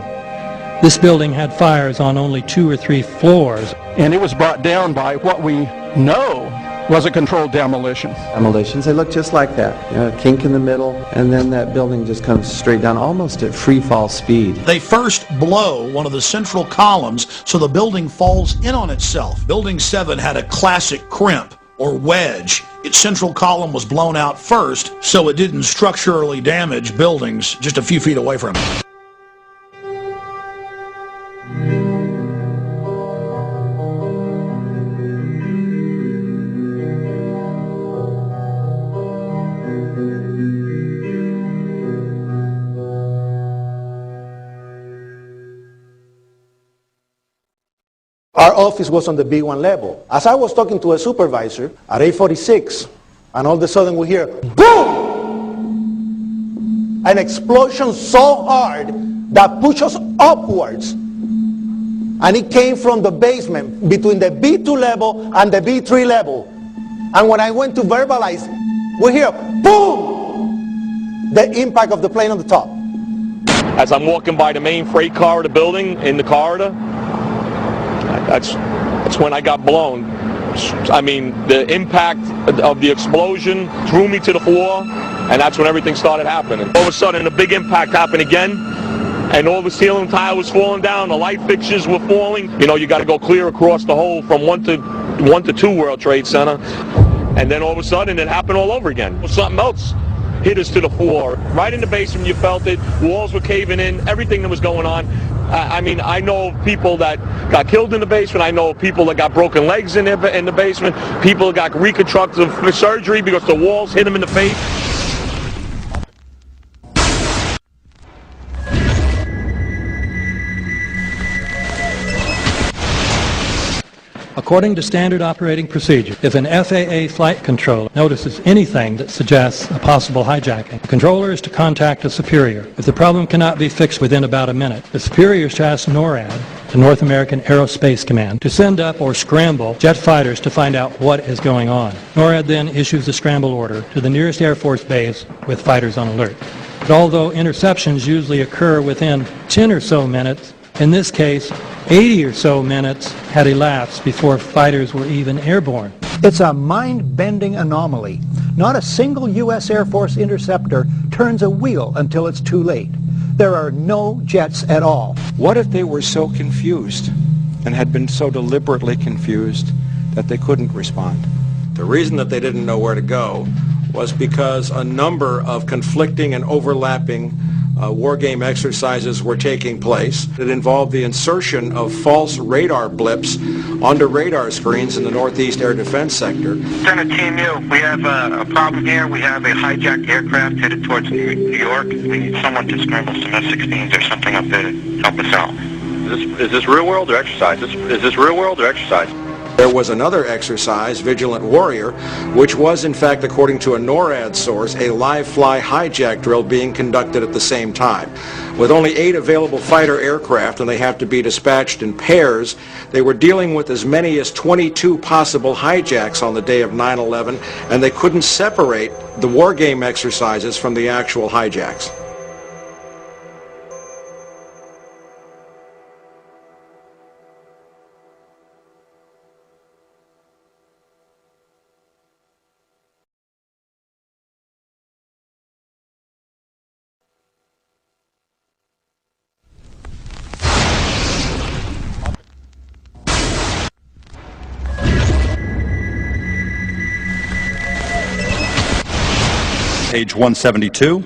This building had fires on only 2 or 3 floors. And it was brought down by what we know was a controlled demolition. Demolitions, they look just like that. You know, a kink in the middle, and then that building just comes straight down, almost at free fall speed. They first blow one of the central columns so the building falls in on itself. Building 7 had a classic crimp or wedge. Its central column was blown out first, so it didn't structurally damage buildings just a few feet away from it. Our office was on the B1 level. As I was talking to a supervisor at 8:46, and all of a sudden we hear, boom! An explosion so hard that pushed us upwards. And it came from the basement between the B2 level and the B3 level. And when I went to verbalize, we hear, boom! The impact of the plane on the top. As I'm walking by the main freight car of the building, in the corridor, that's when I got blown. I mean, the impact of the explosion threw me to the floor, and that's when everything started happening. All of a sudden, a big impact happened again, and all the ceiling tile was falling down, the light fixtures were falling. You know, you got to go clear across the whole from 1 to 2 World Trade Center, and then all of a sudden, it happened all over again. Something else hit us to the floor. Right in the basement, you felt it. Walls were caving in, everything that was going on. I mean, I know people that got killed in the basement. I know people that got broken legs in the basement. People that got reconstructive surgery because the walls hit them in the face. According to standard operating procedure, if an FAA flight controller notices anything that suggests a possible hijacking, the controller is to contact a superior. If the problem cannot be fixed within about a minute, the superior is to ask NORAD, the North American Aerospace Command, to send up or scramble jet fighters to find out what is going on. NORAD then issues a scramble order to the nearest Air Force base with fighters on alert. But although interceptions usually occur within 10 or so minutes, in this case, 80 or so minutes had elapsed before fighters were even airborne. It's a mind-bending anomaly. Not a single U.S. Air Force interceptor turns a wheel until it's too late. There are no jets at all. What if they were so confused and had been so deliberately confused that they couldn't respond? The reason that they didn't know where to go was because a number of conflicting and overlapping war game exercises were taking place that involved the insertion of false radar blips onto radar screens in the Northeast Air Defense Sector. Center Team U, we have a problem here. We have a hijacked aircraft headed towards New York. We need someone to scramble some F-16s or something up there to help us out. Is this real world or exercise? Is this real world or exercise? There was another exercise, Vigilant Warrior, which was in fact, according to a NORAD source, a live-fly hijack drill being conducted at the same time. With only 8 available fighter aircraft, and they have to be dispatched in pairs, they were dealing with as many as 22 possible hijacks on the day of 9/11, and they couldn't separate the war game exercises from the actual hijacks. Page 172.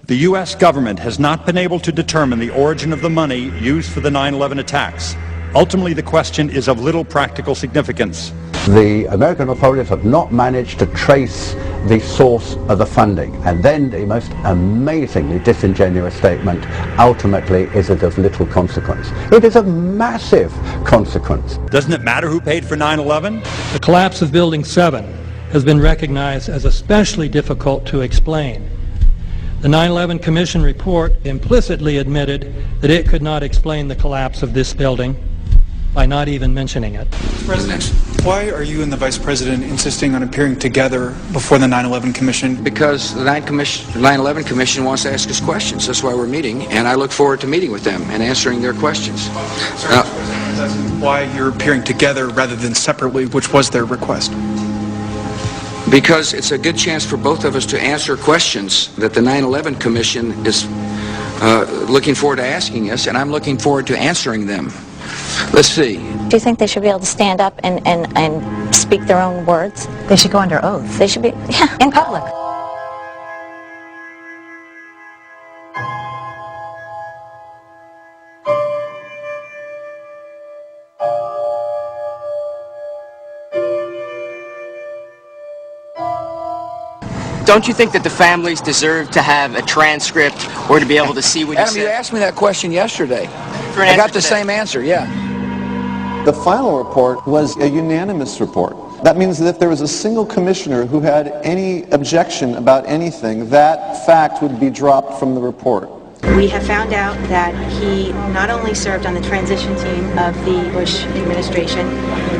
The U.S. government has not been able to determine the origin of the money used for the 9/11 attacks. Ultimately, the question is of little practical significance. The American authorities have not managed to trace the source of the funding, and then the most amazingly disingenuous statement, ultimately, is it of little consequence. It is of massive consequence. Doesn't it matter who paid for 9/11? The collapse of Building 7 has been recognized as especially difficult to explain. The 9/11 Commission report implicitly admitted that it could not explain the collapse of this building by not even mentioning it. President, why are you and the Vice President insisting on appearing together before the 9/11 Commission? Because the 9/11 Commission wants to ask us questions. That's why we're meeting, and I look forward to meeting with them and answering their questions. Sir, Mr. President, I was asking why you're appearing together rather than separately, which was their request. Because it's a good chance for both of us to answer questions that the 9/11 Commission is looking forward to asking us, and I'm looking forward to answering them. Let's see. Do you think they should be able to stand up and speak their own words? They should go under oath. They should be, yeah, in public. Don't you think that the families deserve to have a transcript or to be able to see what you Adam, said? you asked me that question yesterday. I got the same answer, yeah. The final report was a unanimous report. That means that if there was a single commissioner who had any objection about anything, that fact would be dropped from the report. We have found out that he not only served on the transition team of the Bush administration,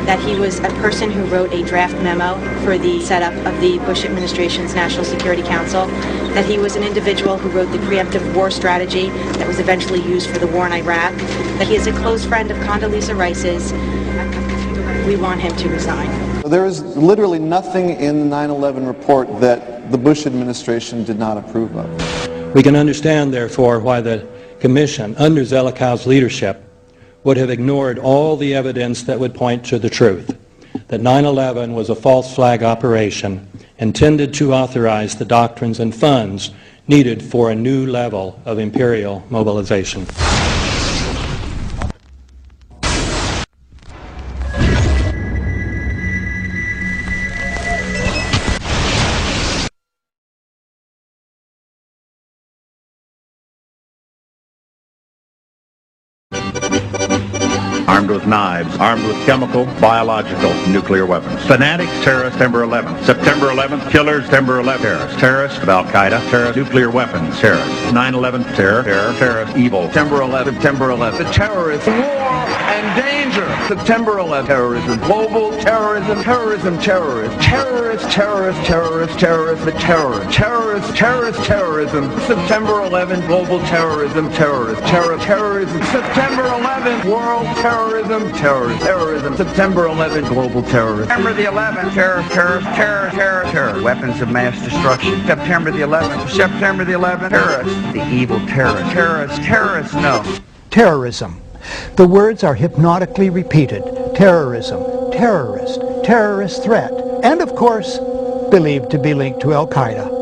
that he was a person who wrote a draft memo for the setup of the Bush administration's National Security Council, that he was an individual who wrote the preemptive war strategy that was eventually used for the war in Iraq, that he is a close friend of Condoleezza Rice's. We want him to resign. There is literally nothing in the 9/11 report that the Bush administration did not approve of. We can understand, therefore, why the Commission, under Zelikow's leadership, would have ignored all the evidence that would point to the truth, that 9/11 was a false flag operation intended to authorize the doctrines and funds needed for a new level of imperial mobilization. armed with knives, armed with chemical, biological, nuclear weapons. Fanatics, terrorists, September 11th. September 11th, killers, September 11th, terrorists. Terrorists of Al-Qaeda, terrorists, nuclear weapons, terrorists. 9/11, terror, terrorist, evil. September 11th, September 11th. The terrorists, war and danger. September 11th, terrorism, global terrorism, terrorism, terrorists, terrorists, terrorists, terrorists, terrorists, the terror, terrorists, terrorists, terrorism. September 11th, global terrorism, terrorists, terrorism. September 11th, world terrorism, terrorism. September 11th, global terrorism. September the 11th, terror, weapons of mass destruction. September the 11th, September the 11th, terrorists, the evil terrorists, no. Terrorism. The words are hypnotically repeated. Terrorism, terrorist, terrorist threat, and of course, believed to be linked to Al-Qaeda.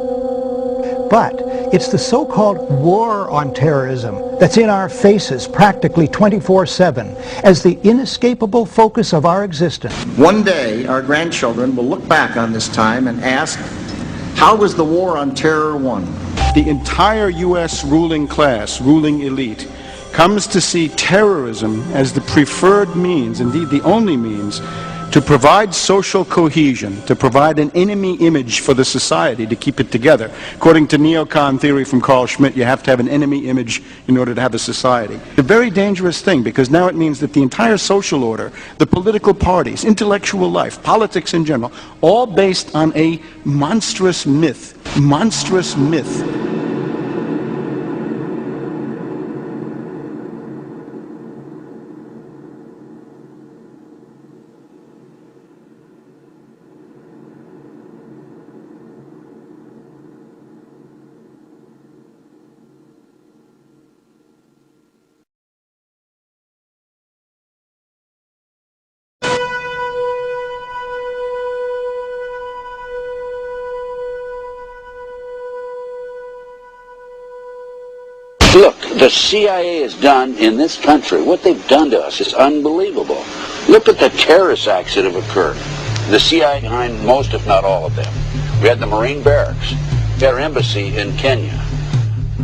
But it's the so-called war on terrorism that's in our faces practically 24/7 as the inescapable focus of our existence. One day, our grandchildren will look back on this time and ask, how was the war on terror won? The entire U.S. ruling class, ruling elite, comes to see terrorism as the preferred means, indeed the only means, to provide social cohesion, to provide an enemy image for the society to keep it together. According to neocon theory from Carl Schmitt, you have to have an enemy image in order to have a society. A very dangerous thing, because now it means that the entire social order, the political parties, intellectual life, politics in general, all based on a monstrous myth. Monstrous myth. Look, the CIA has done in this country, what they've done to us is unbelievable. Look at the terrorist acts that have occurred. The CIA behind most, if not all of them. We had the Marine Barracks. We had our embassy in Kenya.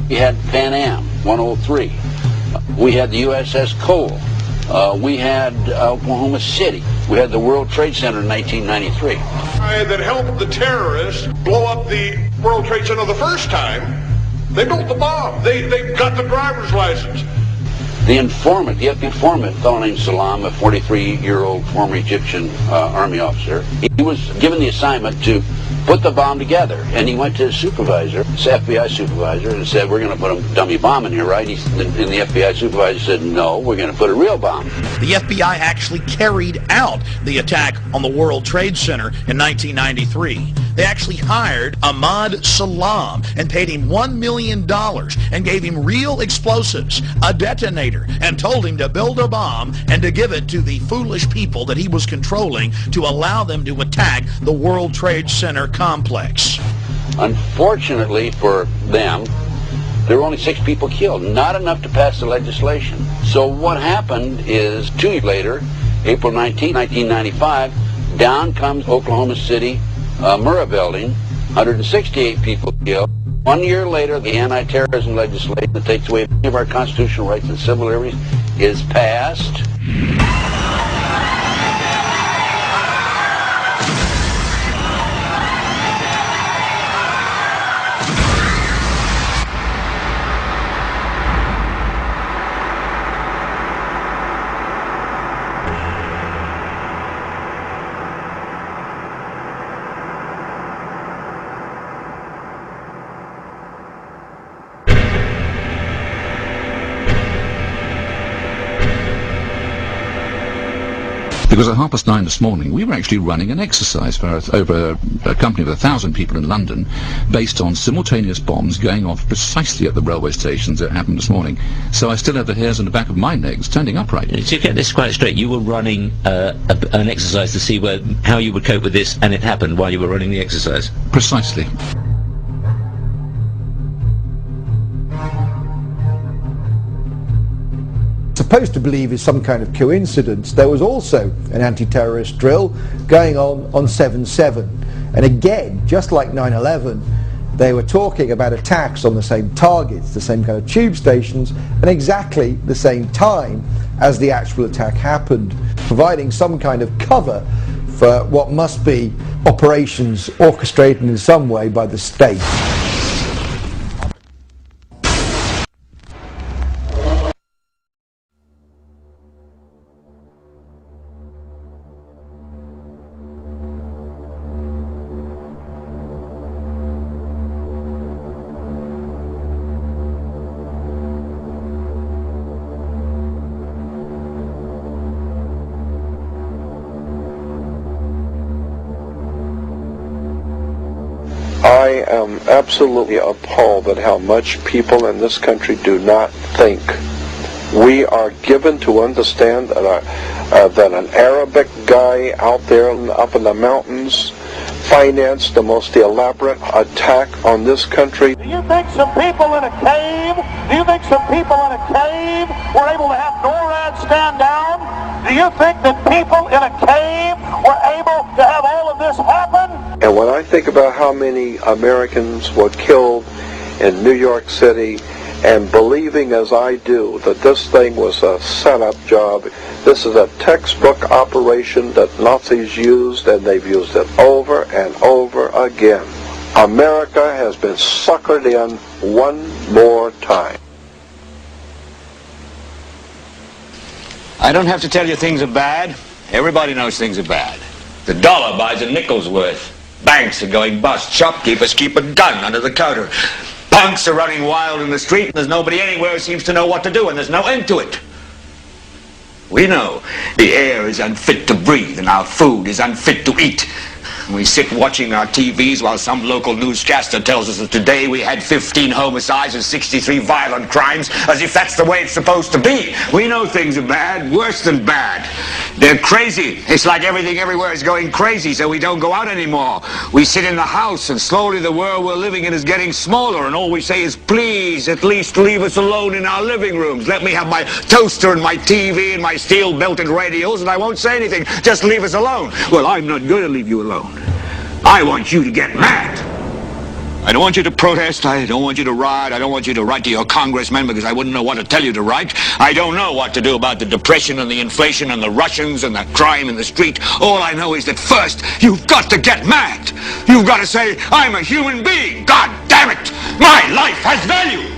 We had Pan Am 103. We had the USS Cole. We had Oklahoma City. We had the World Trade Center in 1993. That helped the terrorists blow up the World Trade Center the first time. They built the bomb. They got the driver's license. The informant, the informant, a fellow named Salam, a 43-year-old former Egyptian army officer, he was given the assignment to put the bomb together. And he went to his supervisor, his FBI supervisor, and said, we're going to put a dummy bomb in here, right? And the FBI supervisor said, no, we're going to put a real bomb. The FBI actually carried out the attack on the World Trade Center in 1993. They actually hired Ahmad Salam and paid him $1 million and gave him real explosives, a detonator, and told him to build a bomb and to give it to the foolish people that he was controlling to allow them to attack the World Trade Center complex. Unfortunately for them, there were only 6 people killed, not enough to pass the legislation. So what happened is 2 years later, April 19, 1995, down comes Oklahoma City Murrah building, 168 people killed. 1 year later, the anti-terrorism legislation that takes away many of our constitutional rights and civil liberties is passed. Because at 9:30 this morning, we were actually running an exercise for over a company of 1,000 people in London, based on simultaneous bombs going off precisely at the railway stations that happened this morning. So I still have the hairs on the back of my neck standing upright. To get this quite straight, you were running an exercise to see how you would cope with this, and it happened while you were running the exercise? Precisely. Supposed to believe is some kind of coincidence, there was also an anti-terrorist drill going on 7/7, and again, just like 9/11, they were talking about attacks on the same targets, the same kind of tube stations, and exactly the same time as the actual attack happened, providing some kind of cover for what must be operations orchestrated in some way by the state. I am absolutely appalled at how much people in this country do not think. We are given to understand that an Arabic guy out there up in the mountains financed the most elaborate attack on this country. Do you think some people in a cave, were able to have NORAD stand down? Do you think that people in a cave were able to have all of this happen? And when I think about how many Americans were killed in New York City, and believing as I do that this thing was a setup job, this is a textbook operation that Nazis used, and they've used it over and over again. America has been suckered in one more time. I don't have to tell you things are bad. Everybody knows things are bad. The dollar buys a nickel's worth. Banks are going bust. Shopkeepers keep a gun under the counter. Punks are running wild in the street, and there's nobody anywhere who seems to know what to do, and there's no end to it. We know the air is unfit to breathe, and our food is unfit to eat. We sit watching our TVs while some local newscaster tells us that today we had 15 homicides and 63 violent crimes, as if that's the way it's supposed to be. We know things are bad, worse than bad. They're crazy. It's like everything everywhere is going crazy, so we don't go out anymore. We sit in the house, and slowly the world we're living in is getting smaller, and all we say is, please, at least leave us alone in our living rooms. Let me have my toaster and my TV and my steel-belted radios, and I won't say anything. Just leave us alone. Well, I'm not going to leave you alone. I want you to get mad. I don't want you to protest. I don't want you to riot. I don't want you to write to your congressmen because I wouldn't know what to tell you to write. I don't know what to do about the depression and the inflation and the Russians and the crime in the street. All I know is that first, you've got to get mad. You've got to say, I'm a human being. God damn it. My life has value.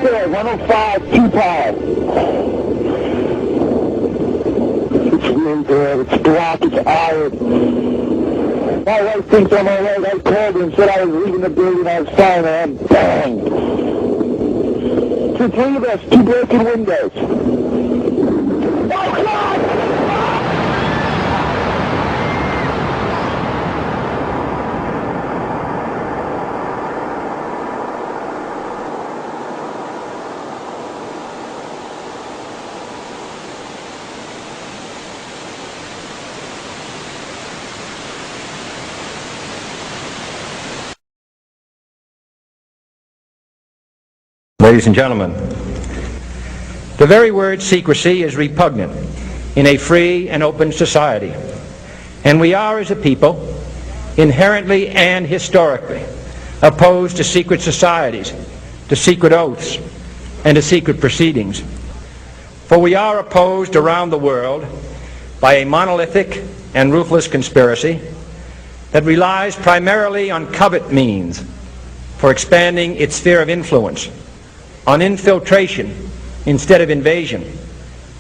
There, 105, 2 pounds. It's wind there, it's black, it's iron. My wife thinks I'm alright. I called her and said I was leaving the building, I was fine, and bang! The 3 of us, 2 broken windows. Oh, God! Ladies and gentlemen, the very word secrecy is repugnant in a free and open society, and we are, as a people, inherently and historically opposed to secret societies, to secret oaths, and to secret proceedings. For we are opposed around the world by a monolithic and ruthless conspiracy that relies primarily on covert means for expanding its sphere of influence, on infiltration instead of invasion,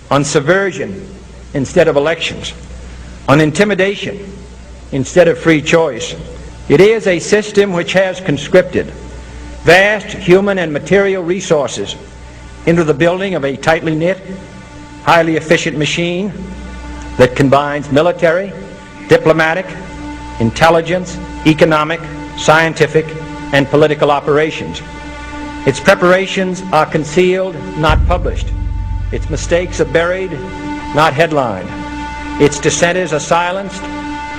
on subversion instead of elections, on intimidation instead of free choice. It is a system which has conscripted vast human and material resources into the building of a tightly knit, highly efficient machine that combines military, diplomatic, intelligence, economic, scientific, and political operations. Its preparations are concealed, not published. Its mistakes are buried, not headlined. Its dissenters are silenced,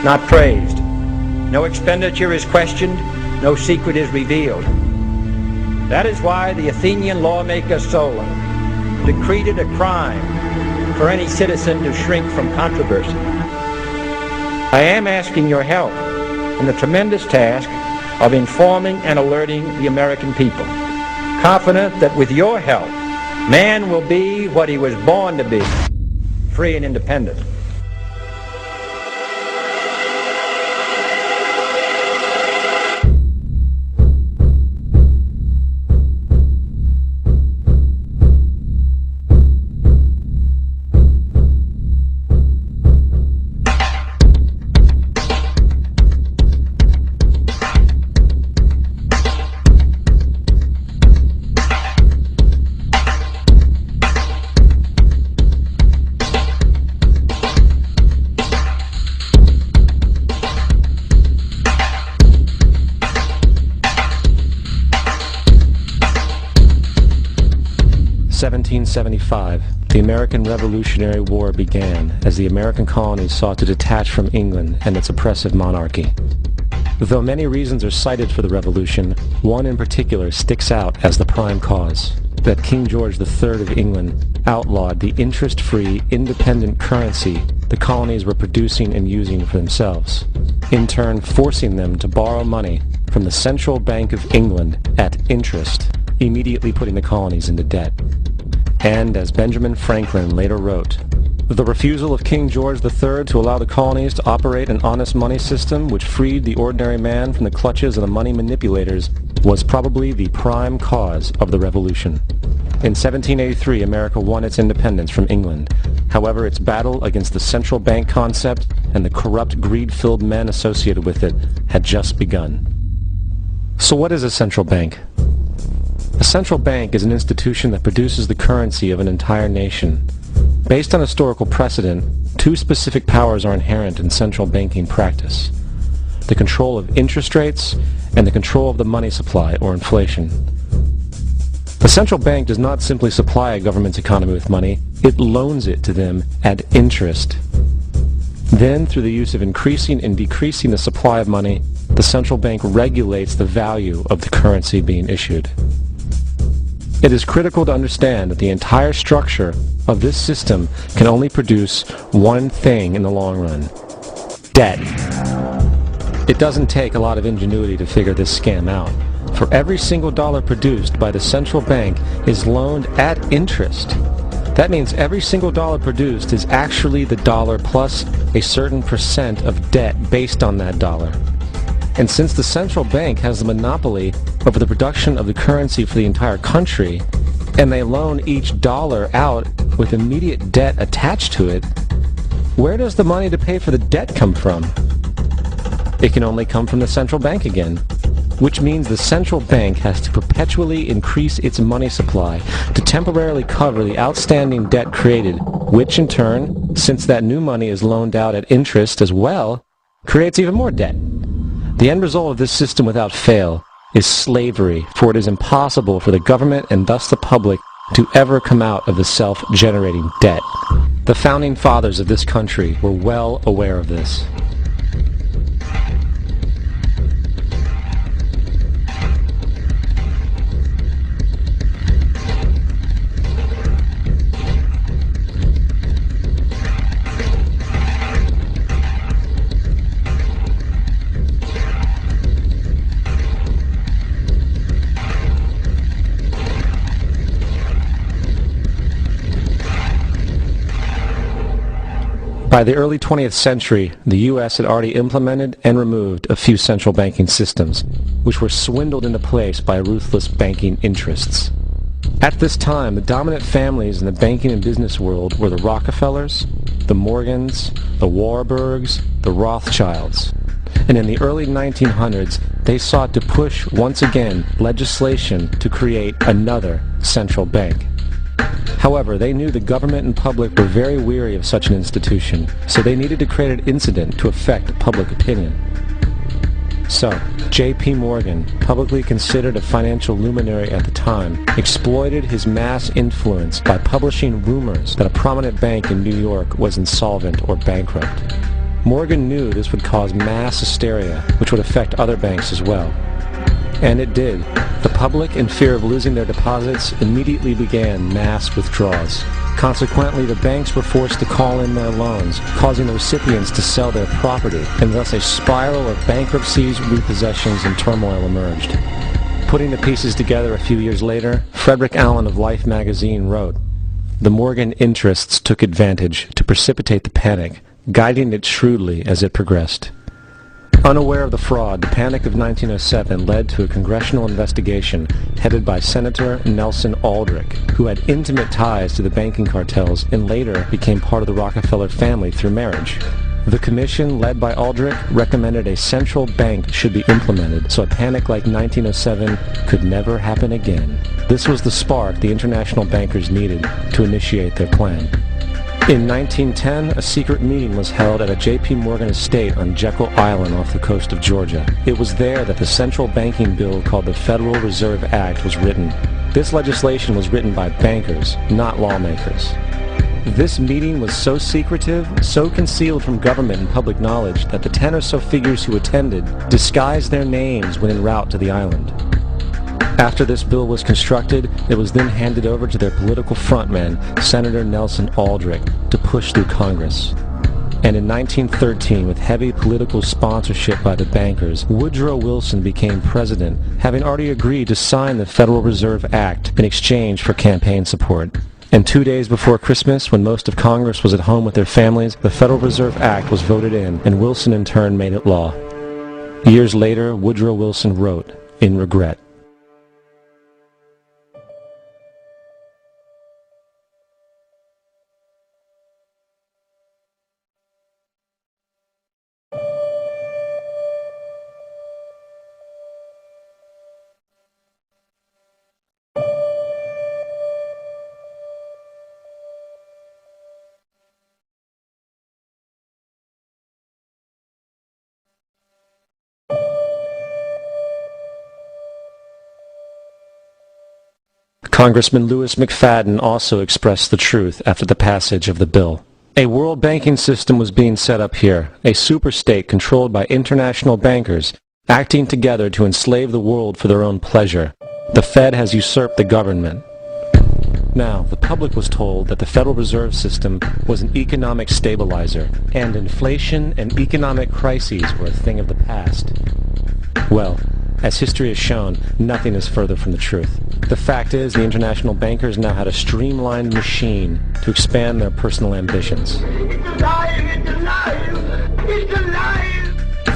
not praised. No expenditure is questioned, no secret is revealed. That is why the Athenian lawmaker Solon decreed it a crime for any citizen to shrink from controversy. I am asking your help in the tremendous task of informing and alerting the American people, confident that with your help, man will be what he was born to be, free and independent. The American Revolutionary War began as the American colonies sought to detach from England and its oppressive monarchy. Though many reasons are cited for the revolution, one in particular sticks out as the prime cause: that King George III of England outlawed the interest-free, independent currency the colonies were producing and using for themselves, in turn forcing them to borrow money from the Central Bank of England at interest, immediately putting the colonies into debt. And, as Benjamin Franklin later wrote, the refusal of King George III to allow the colonies to operate an honest money system which freed the ordinary man from the clutches of the money manipulators was probably the prime cause of the Revolution. In 1783, America won its independence from England. However, its battle against the central bank concept and the corrupt, greed-filled men associated with it had just begun. So what is a central bank? A central bank is an institution that produces the currency of an entire nation. Based on historical precedent, two specific powers are inherent in central banking practice: the control of interest rates and the control of the money supply, or inflation. The central bank does not simply supply a government's economy with money, it loans it to them at interest. Then, through the use of increasing and decreasing the supply of money, the central bank regulates the value of the currency being issued. It is critical to understand that the entire structure of this system can only produce one thing in the long run: debt. It doesn't take a lot of ingenuity to figure this scam out. For every single dollar produced by the central bank is loaned at interest. That means every single dollar produced is actually the dollar plus a certain percent of debt based on that dollar. And since the central bank has the monopoly over the production of the currency for the entire country, and they loan each dollar out with immediate debt attached to it, where does the money to pay for the debt come from? It can only come from the central bank again, which means the central bank has to perpetually increase its money supply to temporarily cover the outstanding debt created, which in turn, since that new money is loaned out at interest as well, creates even more debt. The end result of this system without fail is slavery, for it is impossible for the government and thus the public to ever come out of the self-generating debt. The founding fathers of this country were well aware of this. By the early 20th century, the U.S. had already implemented and removed a few central banking systems, which were swindled into place by ruthless banking interests. At this time, the dominant families in the banking and business world were the Rockefellers, the Morgans, the Warburgs, the Rothschilds. And in the early 1900s, they sought to push once again legislation to create another central bank. However, they knew the government and public were very weary of such an institution, so they needed to create an incident to affect public opinion. So, J.P. Morgan, publicly considered a financial luminary at the time, exploited his mass influence by publishing rumors that a prominent bank in New York was insolvent or bankrupt. Morgan knew this would cause mass hysteria, which would affect other banks as well. And it did. The public, in fear of losing their deposits, immediately began mass withdrawals. Consequently, the banks were forced to call in their loans, causing the recipients to sell their property, and thus a spiral of bankruptcies, repossessions, and turmoil emerged. Putting the pieces together a few years later, Frederick Allen of Life magazine wrote, "The Morgan interests took advantage to precipitate the panic, guiding it shrewdly as it progressed." Unaware of the fraud, the Panic of 1907 led to a congressional investigation headed by Senator Nelson Aldrich, who had intimate ties to the banking cartels and later became part of the Rockefeller family through marriage. The commission, led by Aldrich, recommended a central bank should be implemented so a panic like 1907 could never happen again. This was the spark the international bankers needed to initiate their plan. In 1910, a secret meeting was held at a J.P. Morgan estate on Jekyll Island off the coast of Georgia. It was there that the central banking bill called the Federal Reserve Act was written. This legislation was written by bankers, not lawmakers. This meeting was so secretive, so concealed from government and public knowledge that the 10 or so figures who attended disguised their names when en route to the island. After this bill was constructed, it was then handed over to their political frontman, Senator Nelson Aldrich, to push through Congress. And in 1913, with heavy political sponsorship by the bankers, Woodrow Wilson became president, having already agreed to sign the Federal Reserve Act in exchange for campaign support. And 2 days before Christmas, when most of Congress was at home with their families, the Federal Reserve Act was voted in, and Wilson in turn made it law. Years later, Woodrow Wilson wrote, in regret, Congressman Louis McFadden also expressed the truth after the passage of the bill. A world banking system was being set up here, a superstate controlled by international bankers, acting together to enslave the world for their own pleasure. The Fed has usurped the government. Now, the public was told that the Federal Reserve System was an economic stabilizer, and inflation and economic crises were a thing of the past. Well, as history has shown, nothing is further from the truth. The fact is, the international bankers now had a streamlined machine to expand their personal ambitions.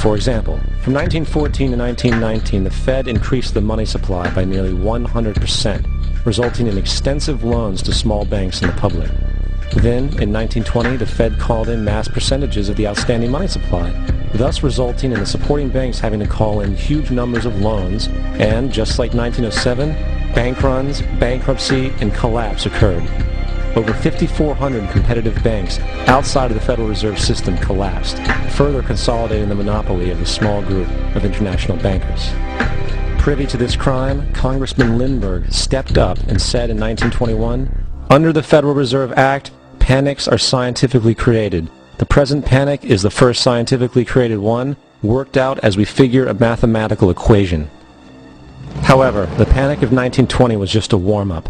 For example, from 1914 to 1919, the Fed increased the money supply by nearly 100%, resulting in extensive loans to small banks and the public. Then, in 1920, the Fed called in mass percentages of the outstanding money supply, thus resulting in the supporting banks having to call in huge numbers of loans, and, just like 1907, bank runs, bankruptcy, and collapse occurred. Over 5,400 competitive banks outside of the Federal Reserve System collapsed, further consolidating the monopoly of the small group of international bankers. Privy to this crime, Congressman Lindbergh stepped up and said in 1921, "Under the Federal Reserve Act, panics are scientifically created. The present panic is the first scientifically created one, worked out as we figure a mathematical equation." However, the panic of 1920 was just a warm-up.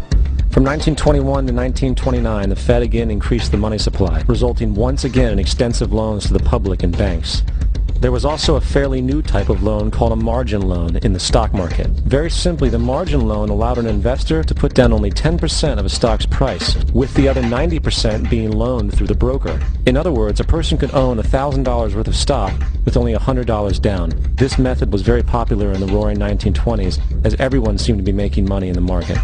From 1921 to 1929, the Fed again increased the money supply, resulting once again in extensive loans to the public and banks. There was also a fairly new type of loan called a margin loan in the stock market. Very simply, the margin loan allowed an investor to put down only 10% of a stock's price, with the other 90% being loaned through the broker. In other words, a person could own $1,000 worth of stock with only $100 down. This method was very popular in the roaring 1920s, as everyone seemed to be making money in the market.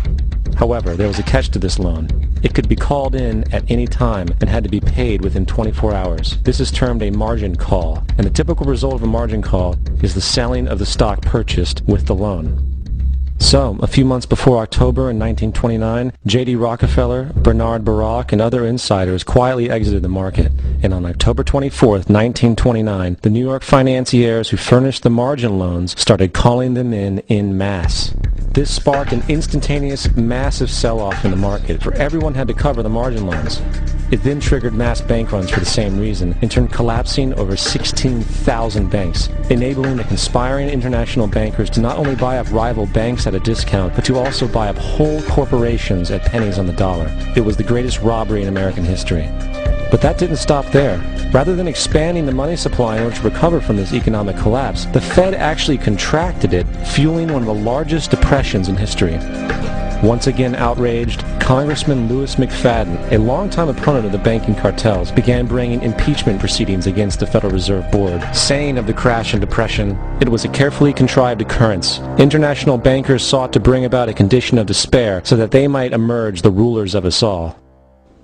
However, there was a catch to this loan. It could be called in at any time and had to be paid within 24 hours. This is termed a margin call, and the typical result of a margin call is the selling of the stock purchased with the loan. So, a few months before October in 1929, J.D. Rockefeller, Bernard Baruch, and other insiders quietly exited the market. And on October 24th, 1929, the New York financiers who furnished the margin loans started calling them in masse. This sparked an instantaneous, massive sell-off in the market, for everyone had to cover the margin loans. It then triggered mass bank runs for the same reason, in turn collapsing over 16,000 banks, enabling the conspiring international bankers to not only buy up rival banks at a discount, but to also buy up whole corporations at pennies on the dollar. It was the greatest robbery in American history. But that didn't stop there. Rather than expanding the money supply in order to recover from this economic collapse, the Fed actually contracted it, fueling one of the largest depressions in history. Once again outraged, Congressman Louis McFadden, a longtime opponent of the banking cartels, began bringing impeachment proceedings against the Federal Reserve Board, saying of the crash and depression, it was a carefully contrived occurrence. International bankers sought to bring about a condition of despair so that they might emerge the rulers of us all.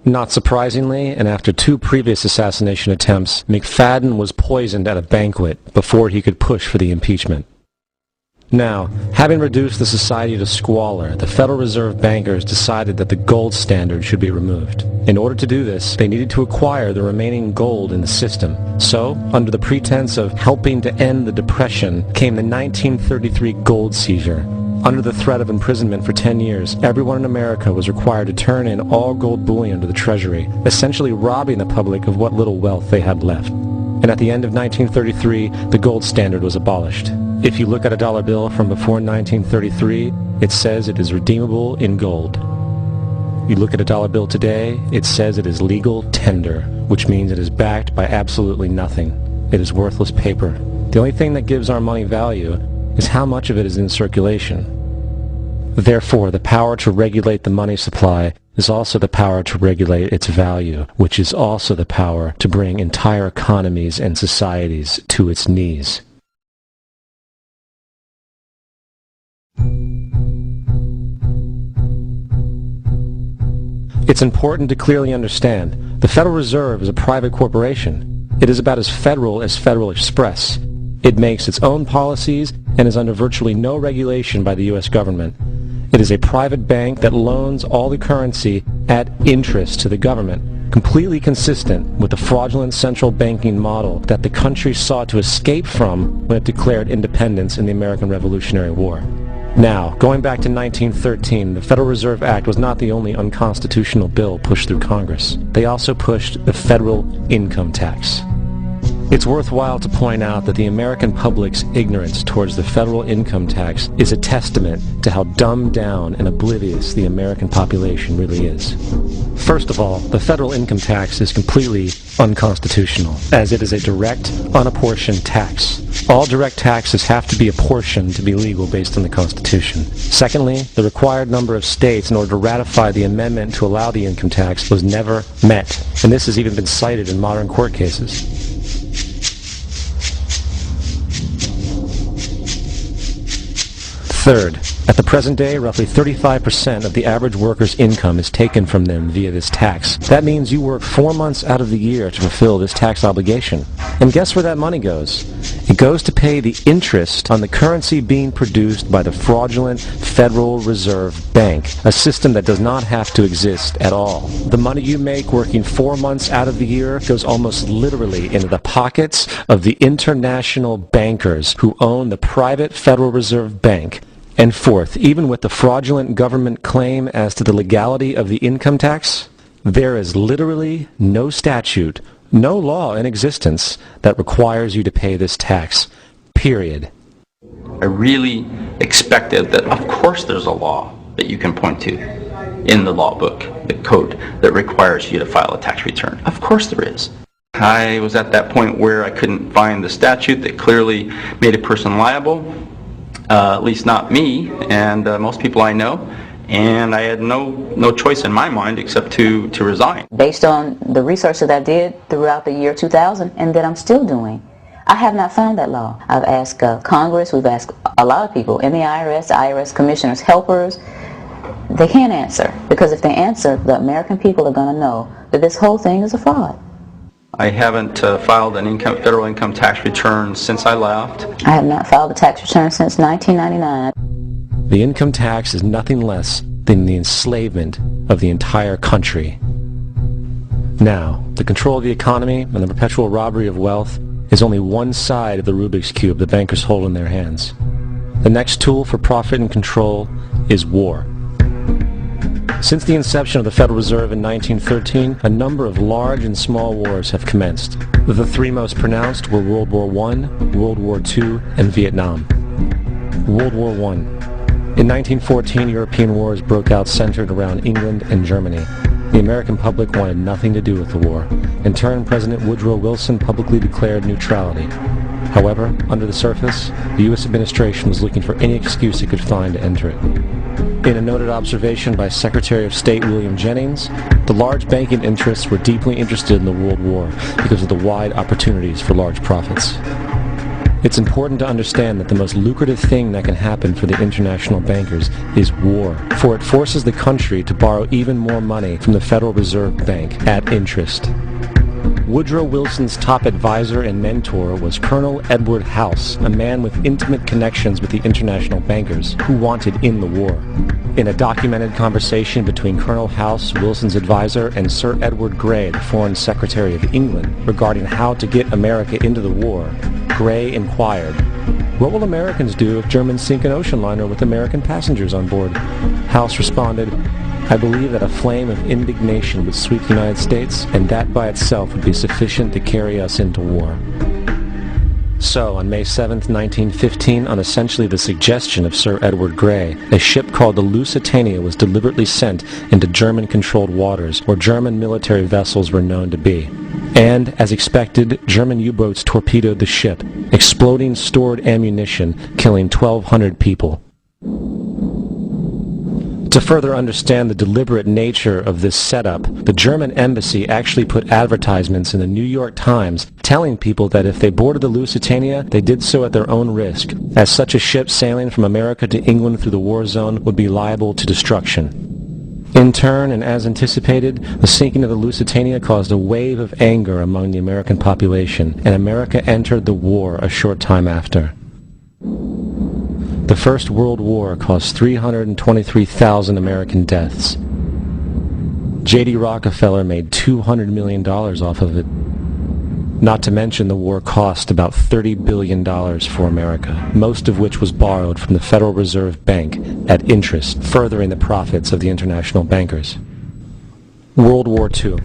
Not surprisingly, and after 2 previous assassination attempts, McFadden was poisoned at a banquet before he could push for the impeachment. Now, having reduced the society to squalor, the Federal Reserve bankers decided that the gold standard should be removed. In order to do this, they needed to acquire the remaining gold in the system. So, under the pretense of helping to end the Depression, came the 1933 gold seizure. Under the threat of imprisonment for 10 years, everyone in America was required to turn in all gold bullion to the Treasury, essentially robbing the public of what little wealth they had left. And at the end of 1933, the gold standard was abolished. If you look at a dollar bill from before 1933, it says it is redeemable in gold. You look at a dollar bill today, it says it is legal tender, which means it is backed by absolutely nothing. It is worthless paper. The only thing that gives our money value is how much of it is in circulation. Therefore, the power to regulate the money supply is also the power to regulate its value, which is also the power to bring entire economies and societies to its knees. It's important to clearly understand, the Federal Reserve is a private corporation. It is about as Federal Express. It makes its own policies and is under virtually no regulation by the U.S. government. It is a private bank that loans all the currency at interest to the government, completely consistent with the fraudulent central banking model that the country sought to escape from when it declared independence in the American Revolutionary War. Now, going back to 1913, the Federal Reserve Act was not the only unconstitutional bill pushed through Congress. They also pushed the federal income tax. It's worthwhile to point out that the American public's ignorance towards the federal income tax is a testament to how dumbed down and oblivious the American population really is. First of all, the federal income tax is completely unconstitutional, as it is a direct, unapportioned tax. All direct taxes have to be apportioned to be legal based on the Constitution. Secondly, the required number of states in order to ratify the amendment to allow the income tax was never met, and this has even been cited in modern court cases. Third, at the present day, roughly 35% of the average worker's income is taken from them via this tax. That means you work 4 months out of the year to fulfill this tax obligation. And guess where that money goes? It goes to pay the interest on the currency being produced by the fraudulent Federal Reserve Bank, a system that does not have to exist at all. The money you make working 4 months out of the year goes almost literally into the pockets of the international bankers who own the private Federal Reserve Bank. And fourth, even with the fraudulent government claim as to the legality of the income tax, there is literally no statute, no law in existence that requires you to pay this tax, period. I really expected that, of course there's a law that you can point to in the law book, the code, that requires you to file a tax return. Of course there is. I was at that point where I couldn't find the statute that clearly made a person liable. At least not me and most people I know, and I had no choice in my mind except to resign. Based on the research that I did throughout the year 2000 and that I'm still doing, I have not found that law. I've asked Congress, we've asked a lot of people in the IRS commissioners, helpers. They can't answer, because if they answer, the American people are going to know that this whole thing is a fraud. I haven't filed an federal income tax return since I left. I have not filed a tax return since 1999. The income tax is nothing less than the enslavement of the entire country. Now, the control of the economy and the perpetual robbery of wealth is only one side of the Rubik's Cube the bankers hold in their hands. The next tool for profit and control is war. Since the inception of the Federal Reserve in 1913, a number of large and small wars have commenced. The three most pronounced were World War I, World War II, and Vietnam. World War I. In 1914, European wars broke out centered around England and Germany. The American public wanted nothing to do with the war. In turn, President Woodrow Wilson publicly declared neutrality. However, under the surface, the U.S. administration was looking for any excuse it could find to enter it. In a noted observation by Secretary of State William Jennings, the large banking interests were deeply interested in the World War because of the wide opportunities for large profits. It's important to understand that the most lucrative thing that can happen for the international bankers is war, for it forces the country to borrow even more money from the Federal Reserve Bank at interest. Woodrow Wilson's top advisor and mentor was Colonel Edward House, a man with intimate connections with the international bankers who wanted in the war. In a documented conversation between Colonel House, Wilson's advisor, and Sir Edward Grey, the Foreign Secretary of England, regarding how to get America into the war, Grey inquired, "What will Americans do if Germans sink an ocean liner with American passengers on board?" House responded, "I believe that a flame of indignation would sweep the United States, and that by itself would be sufficient to carry us into war." So, on May 7, 1915, on essentially the suggestion of Sir Edward Grey, a ship called the Lusitania was deliberately sent into German-controlled waters, where German military vessels were known to be. And, as expected, German U-boats torpedoed the ship, exploding stored ammunition, killing 1,200 people. To further understand the deliberate nature of this setup, the German embassy actually put advertisements in the New York Times telling people that if they boarded the Lusitania, they did so at their own risk, as such a ship sailing from America to England through the war zone would be liable to destruction. In turn, and as anticipated, the sinking of the Lusitania caused a wave of anger among the American population, and America entered the war a short time after. The First World War caused 323,000 American deaths. J.D. Rockefeller made $200 million off of it. Not to mention the war cost about $30 billion for America, most of which was borrowed from the Federal Reserve Bank at interest, furthering the profits of the international bankers. World War II.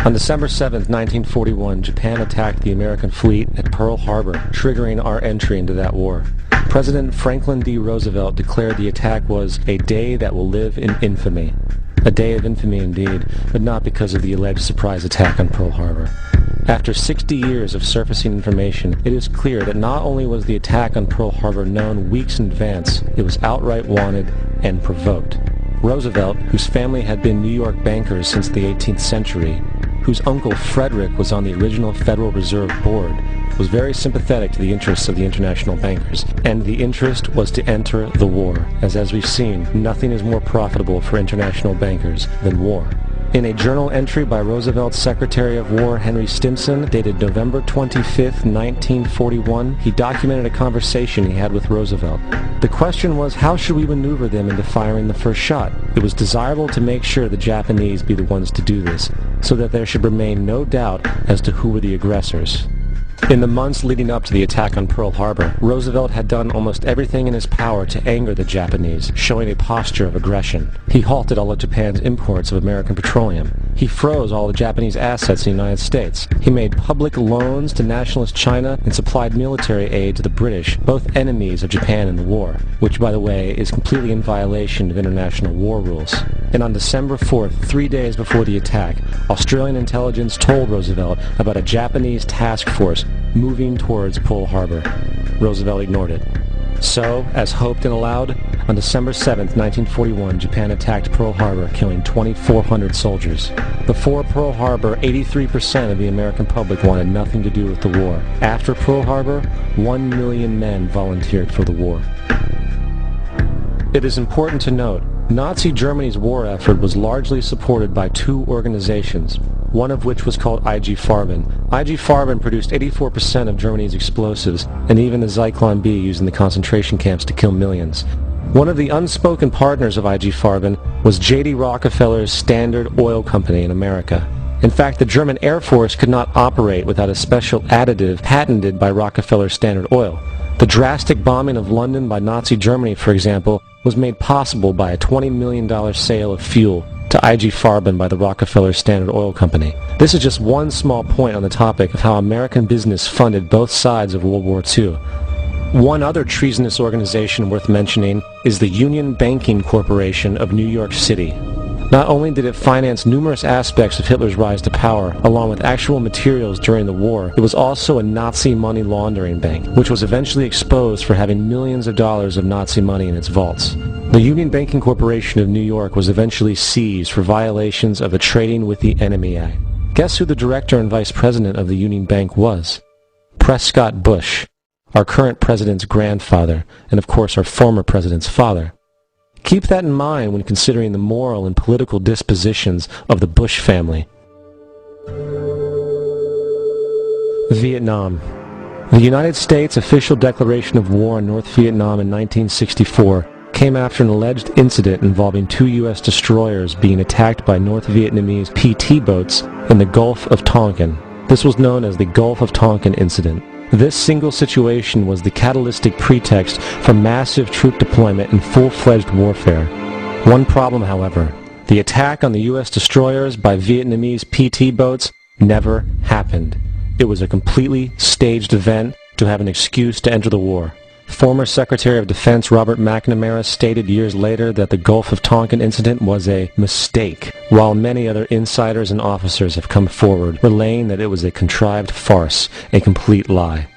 On December 7, 1941, Japan attacked the American fleet at Pearl Harbor, triggering our entry into that war. President Franklin D. Roosevelt declared the attack was a day that will live in infamy. A day of infamy indeed, but not because of the alleged surprise attack on Pearl Harbor. After 60 years of surfacing information, it is clear that not only was the attack on Pearl Harbor known weeks in advance, it was outright wanted and provoked. Roosevelt, whose family had been New York bankers since the 18th century, whose uncle Frederick was on the original Federal Reserve Board, was very sympathetic to the interests of the international bankers, and the interest was to enter the war, as we've seen, nothing is more profitable for international bankers than war. In a journal entry by Roosevelt's Secretary of War Henry Stimson, dated November 25, 1941, he documented a conversation he had with Roosevelt. The question was, how should we maneuver them into firing the first shot? It was desirable to make sure the Japanese be the ones to do this, so that there should remain no doubt as to who were the aggressors. In the months leading up to the attack on Pearl Harbor, Roosevelt had done almost everything in his power to anger the Japanese, showing a posture of aggression. He halted all of Japan's imports of American petroleum. He froze all the Japanese assets in the United States. He made public loans to nationalist China and supplied military aid to the British, both enemies of Japan in the war, which, by the way, is completely in violation of international war rules. And on December 4th, 3 days before the attack, Australian intelligence told Roosevelt about a Japanese task force moving towards Pearl Harbor. Roosevelt ignored it. So, as hoped and allowed, on December 7, 1941, Japan attacked Pearl Harbor, killing 2,400 soldiers. Before Pearl Harbor, 83% of the American public wanted nothing to do with the war. After Pearl Harbor, 1 million men volunteered for the war. It is important to note, Nazi Germany's war effort was largely supported by two organizations, one of which was called IG Farben. IG Farben produced 84% of Germany's explosives, and even the Zyklon B used in the concentration camps to kill millions. One of the unspoken partners of IG Farben was J.D. Rockefeller's Standard Oil Company in America. In fact, the German Air Force could not operate without a special additive patented by Rockefeller's Standard Oil. The drastic bombing of London by Nazi Germany, for example, was made possible by a $20 million sale of fuel to IG Farben by the Rockefeller Standard Oil Company. This is just one small point on the topic of how American business funded both sides of World War II. One other treasonous organization worth mentioning is the Union Banking Corporation of New York City. Not only did it finance numerous aspects of Hitler's rise to power, along with actual materials during the war, it was also a Nazi money laundering bank, which was eventually exposed for having millions of dollars of Nazi money in its vaults. The Union Banking Corporation of New York was eventually seized for violations of the Trading with the Enemy Act. Guess who the director and vice president of the Union Bank was? Prescott Bush, our current president's grandfather, and of course our former president's father. Keep that in mind when considering the moral and political dispositions of the Bush family. Vietnam. The United States' official declaration of war on North Vietnam in 1964 came after an alleged incident involving 2 U.S. destroyers being attacked by North Vietnamese PT boats in the Gulf of Tonkin. This was known as the Gulf of Tonkin incident. This single situation was the catalytic pretext for massive troop deployment and full-fledged warfare. One problem, however, the attack on the U.S. destroyers by Vietnamese PT boats never happened. It was a completely staged event to have an excuse to enter the war. Former Secretary of Defense Robert McNamara stated years later that the Gulf of Tonkin incident was a mistake, while many other insiders and officers have come forward, relaying that it was a contrived farce, a complete lie.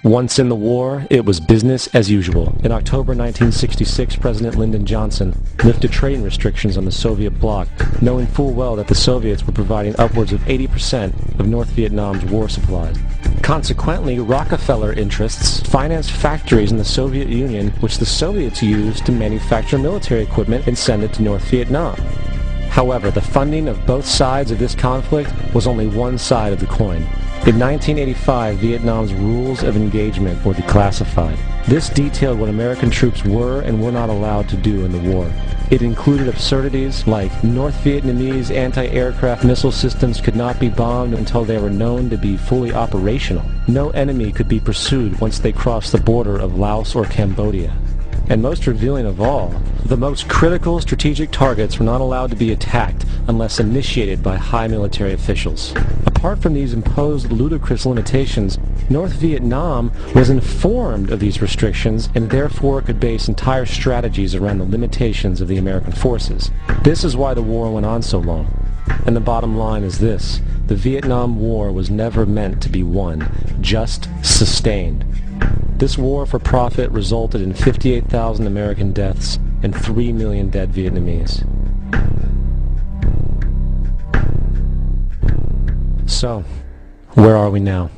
Once in the war, it was business as usual. In October 1966, President Lyndon Johnson lifted trading restrictions on the Soviet bloc, knowing full well that the Soviets were providing upwards of 80% of North Vietnam's war supplies. Consequently, Rockefeller interests financed factories in the Soviet Union, which the Soviets used to manufacture military equipment and send it to North Vietnam. However, the funding of both sides of this conflict was only one side of the coin. In 1985, Vietnam's rules of engagement were declassified. This detailed what American troops were and were not allowed to do in the war. It included absurdities like North Vietnamese anti-aircraft missile systems could not be bombed until they were known to be fully operational. No enemy could be pursued once they crossed the border of Laos or Cambodia. And most revealing of all, the most critical strategic targets were not allowed to be attacked unless initiated by high military officials. Apart from these imposed ludicrous limitations, North Vietnam was informed of these restrictions and therefore could base entire strategies around the limitations of the American forces. This is why the war went on so long. And the bottom line is this: the Vietnam War was never meant to be won, just sustained. This war for profit resulted in 58,000 American deaths and 3 million dead Vietnamese. So, where are we now?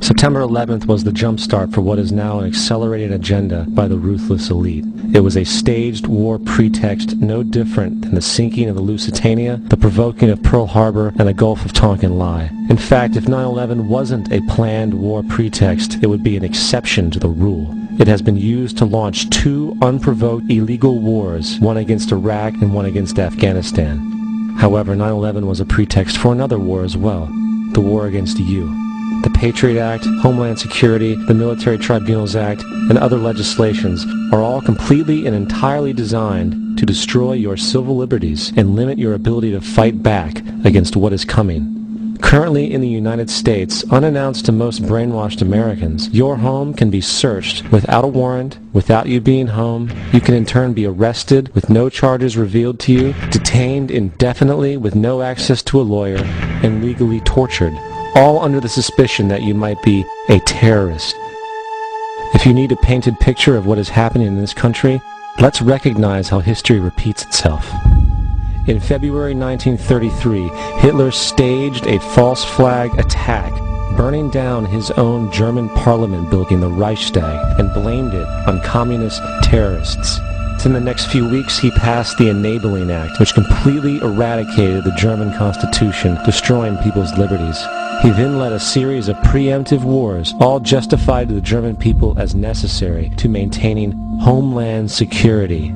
September 11th was the jumpstart for what is now an accelerated agenda by the ruthless elite. It was a staged war pretext no different than the sinking of the Lusitania, the provoking of Pearl Harbor, and the Gulf of Tonkin lie. In fact, if 9/11 wasn't a planned war pretext, it would be an exception to the rule. It has been used to launch 2 unprovoked illegal wars, one against Iraq and one against Afghanistan. However, 9/11 was a pretext for another war as well, the war against you. The Patriot Act, Homeland Security, the Military Tribunals Act, and other legislations are all completely and entirely designed to destroy your civil liberties and limit your ability to fight back against what is coming. Currently in the United States, unannounced to most brainwashed Americans, your home can be searched without a warrant, without you being home. You can in turn be arrested with no charges revealed to you, detained indefinitely with no access to a lawyer, and legally tortured, all under the suspicion that you might be a terrorist. If you need a painted picture of what is happening in this country, let's recognize how history repeats itself. In February 1933, Hitler staged a false flag attack, burning down his own German parliament building, the Reichstag, and blamed it on communist terrorists. In the next few weeks, he passed the Enabling Act, which completely eradicated the German Constitution, destroying people's liberties. He then led a series of preemptive wars, all justified to the German people as necessary to maintaining homeland security.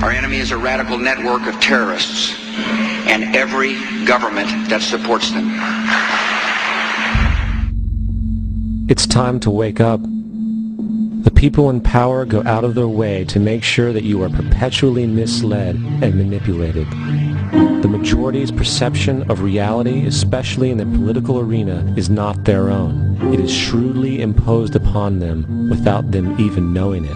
Our enemy is a radical network of terrorists and every government that supports them. It's time to wake up. The people in power go out of their way to make sure that you are perpetually misled and manipulated. The majority's perception of reality, especially in the political arena, is not their own. It is shrewdly imposed upon them without them even knowing it.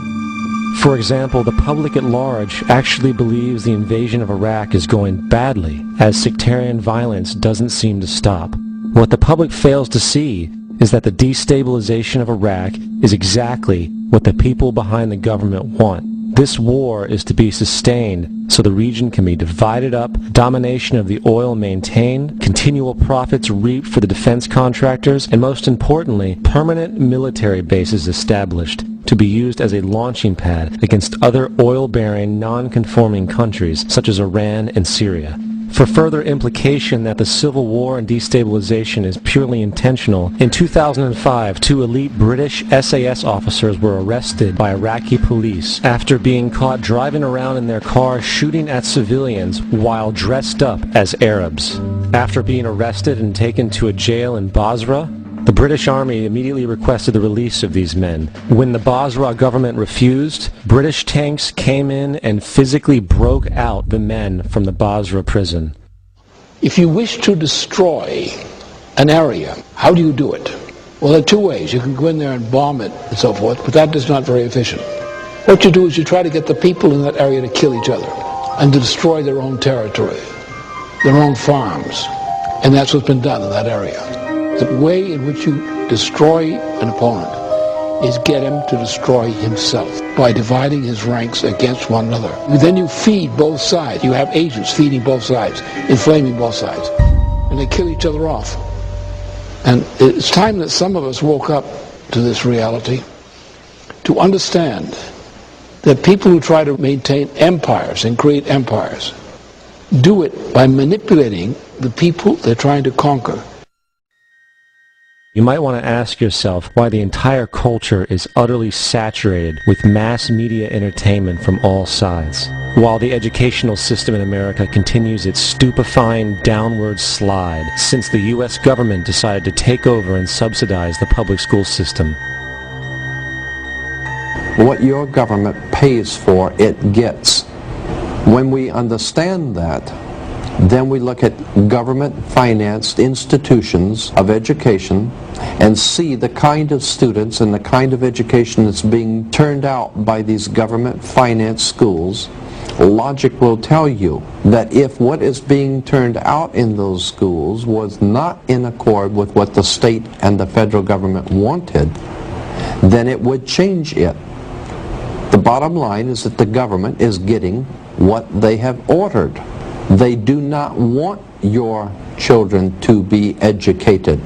For example, the public at large actually believes the invasion of Iraq is going badly, as sectarian violence doesn't seem to stop. What the public fails to see is that the destabilization of Iraq is exactly what the people behind the government want. This war is to be sustained so the region can be divided up, domination of the oil maintained, continual profits reaped for the defense contractors, and most importantly, permanent military bases established to be used as a launching pad against other oil-bearing, non-conforming countries such as Iran and Syria. For further implication that the civil war and destabilization is purely intentional, in 2005, 2 elite British SAS officers were arrested by Iraqi police after being caught driving around in their car shooting at civilians while dressed up as Arabs. After being arrested and taken to a jail in Basra, the British Army immediately requested the release of these men. When the Basra government refused, British tanks came in and physically broke out the men from the Basra prison. If you wish to destroy an area, how do you do it? Well, there are 2 ways. You can go in there and bomb it and so forth, but that is not very efficient. What you do is you try to get the people in that area to kill each other and to destroy their own territory, their own farms, and that's what's been done in that area. The way in which you destroy an opponent is get him to destroy himself by dividing his ranks against one another. Then you feed both sides. You have agents feeding both sides, inflaming both sides, and they kill each other off. And it's time that some of us woke up to this reality, to understand that people who try to maintain empires and create empires do it by manipulating the people they're trying to conquer. You might want to ask yourself why the entire culture is utterly saturated with mass media entertainment from all sides, while the educational system in America continues its stupefying downward slide since the U.S. government decided to take over and subsidize the public school system. What your government pays for, it gets. When we understand that, then we look at government-financed institutions of education and see the kind of students and the kind of education that's being turned out by these government-financed schools. Logic will tell you that if what is being turned out in those schools was not in accord with what the state and the federal government wanted, then it would change it. The bottom line is that the government is getting what they have ordered. They do not want your children to be educated.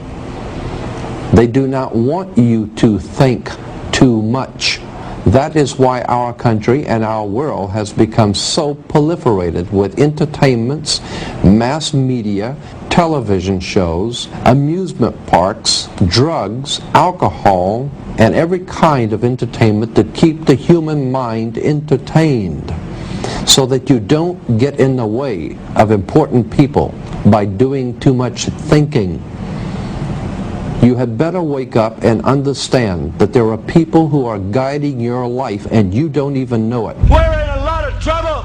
They do not want you to think too much. That is why our country and our world has become so proliferated with entertainments, mass media, television shows, amusement parks, drugs, alcohol, and every kind of entertainment to keep the human mind entertained, so that you don't get in the way of important people by doing too much thinking. You had better wake up and understand that there are people who are guiding your life and you don't even know it. We're in a lot of trouble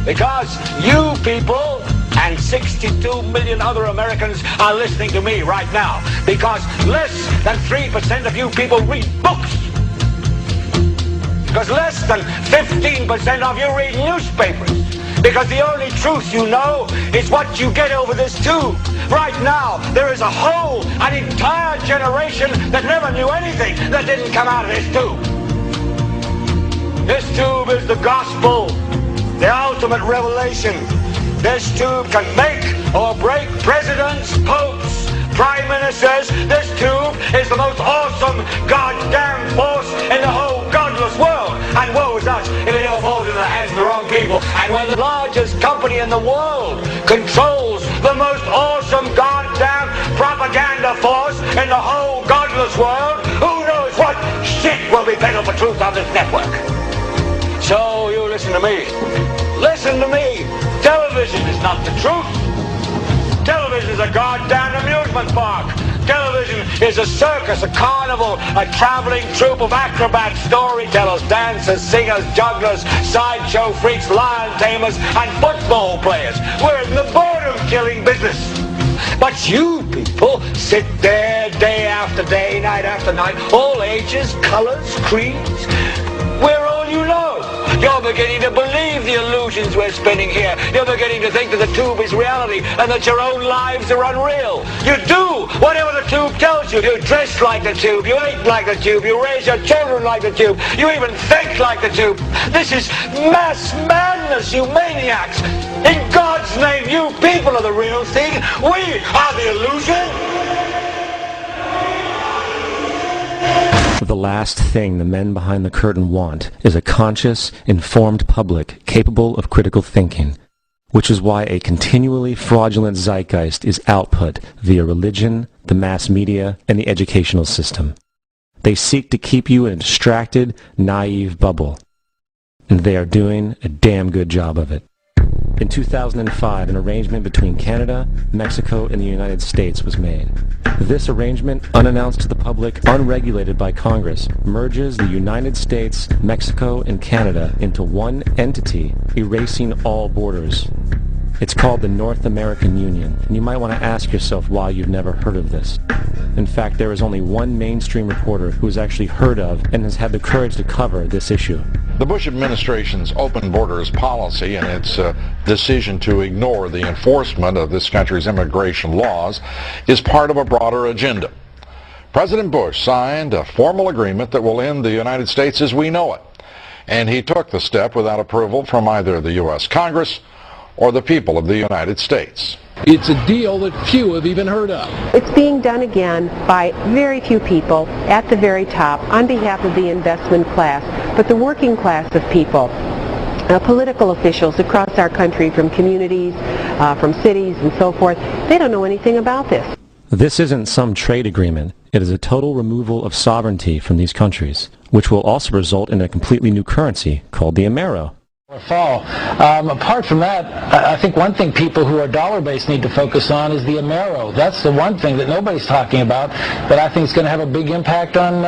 because you people and 62 million other Americans are listening to me right now, because less than 3% of you people read books. Because less than 15% of you read newspapers. Because the only truth you know is what you get over this tube. Right now, there is a whole, an entire generation that never knew anything that didn't come out of this tube. This tube is the gospel, the ultimate revelation. This tube can make or break presidents, popes, prime ministers. This tube is the most awesome goddamn force in the whole godless world. And woe is us if it all falls into the hands of the wrong people. And when the largest company in the world controls the most awesome goddamn propaganda force in the whole godless world, who knows what shit will be peddled for truth on this network. So you listen to me. Listen to me. Television is not the truth. Television is a goddamn amusement park. Television is a circus, a carnival, a traveling troupe of acrobats, storytellers, dancers, singers, jugglers, sideshow freaks, lion tamers, and football players. We're in the boredom-killing business. But you people sit there day after day, night after night, all ages, colors, creeds. We're all you know. You're beginning to believe the illusions we're spinning here. You're beginning to think that the tube is reality and that your own lives are unreal. You do whatever the tube tells you. You dress like the tube. You eat like the tube. You raise your children like the tube. You even think like the tube. This is mass madness, you maniacs. In God's name, you people are the real thing. We are the illusion. The last thing the men behind the curtain want is a conscious, informed public capable of critical thinking, which is why a continually fraudulent zeitgeist is output via religion, the mass media, and the educational system. They seek to keep you in a distracted, naive bubble, and they are doing a damn good job of it. In 2005, an arrangement between Canada, Mexico, and the United States was made. This arrangement, unannounced to the public, unregulated by Congress, merges the United States, Mexico, and Canada into one entity, erasing all borders. It's called the North American Union, and you might want to ask yourself why you've never heard of this. In fact, there is only one mainstream reporter who has actually heard of and has had the courage to cover this issue. The Bush administration's open borders policy and its decision to ignore the enforcement of this country's immigration laws is part of a broader agenda. President Bush signed a formal agreement that will end the United States as we know it, and he took the step without approval from either the U.S. Congress or the people of the United States. It's a deal that few have even heard of. It's being done again by very few people at the very top on behalf of the investment class, but the working class of people, political officials across our country from communities, from cities and so forth, they don't know anything about this. This isn't some trade agreement. It is a total removal of sovereignty from these countries, which will also result in a completely new currency called the Amero. Fall. Apart from that, I think one thing people who are dollar-based need to focus on is the Amero. That's the one thing that nobody's talking about that I think is going to have a big impact on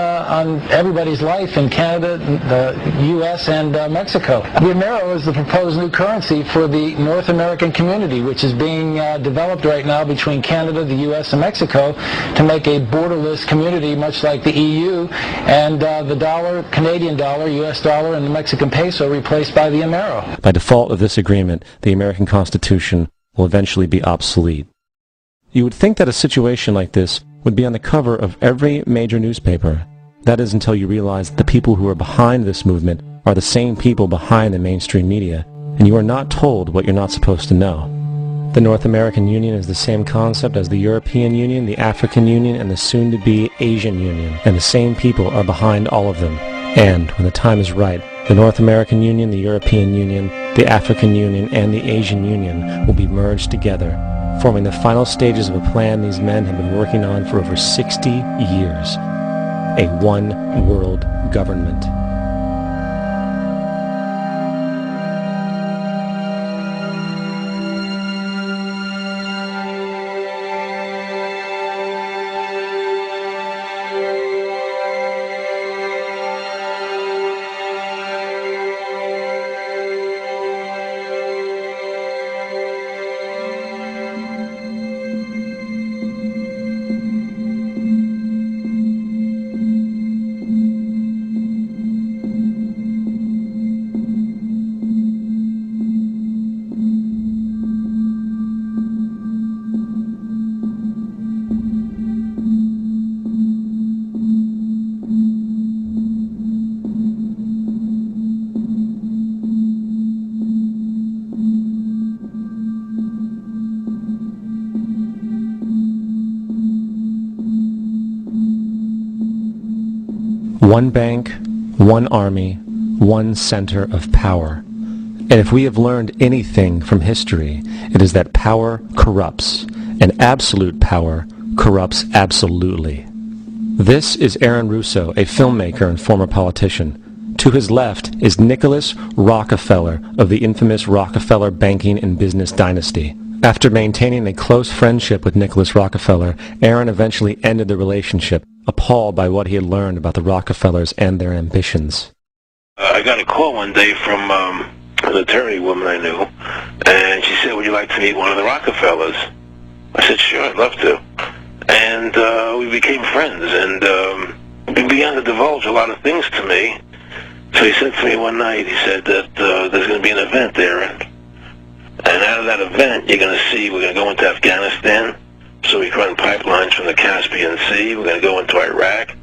everybody's life in Canada, the U.S., and Mexico. The Amero is the proposed new currency for the North American community, which is being developed right now between Canada, the U.S., and Mexico to make a borderless community much like the EU, and the dollar, Canadian dollar, U.S. dollar, and the Mexican peso replaced by the Amero. By default of this agreement, the American Constitution will eventually be obsolete. You would think that a situation like this would be on the cover of every major newspaper. That is until you realize that the people who are behind this movement are the same people behind the mainstream media, and you are not told what you're not supposed to know. The North American Union is the same concept as the European Union, the African Union, and the soon-to-be Asian Union, and the same people are behind all of them. And, when the time is right, the North American Union, the European Union, the African Union, and the Asian Union will be merged together, forming the final stages of a plan these men have been working on for over 60 years. A one-world government. One bank, one army, one center of power. And if we have learned anything from history, it is that power corrupts, and absolute power corrupts absolutely. This is Aaron Russo, a filmmaker and former politician. To his left is Nicholas Rockefeller of the infamous Rockefeller banking and business dynasty. After maintaining a close friendship with Nicholas Rockefeller, Aaron eventually ended the relationship, appalled by what he had learned about the Rockefellers and their ambitions. I got a call one day from an attorney woman I knew, and she said, would you like to meet one of the Rockefellers? I said, sure, I'd love to. And we became friends, and he began to divulge a lot of things to me. So he said to me one night, he said that there's going to be an event there, and out of that event, you're going to see we're going to go into Afghanistan, so we can run pipelines from the Caspian Sea. We're going to go into Iraq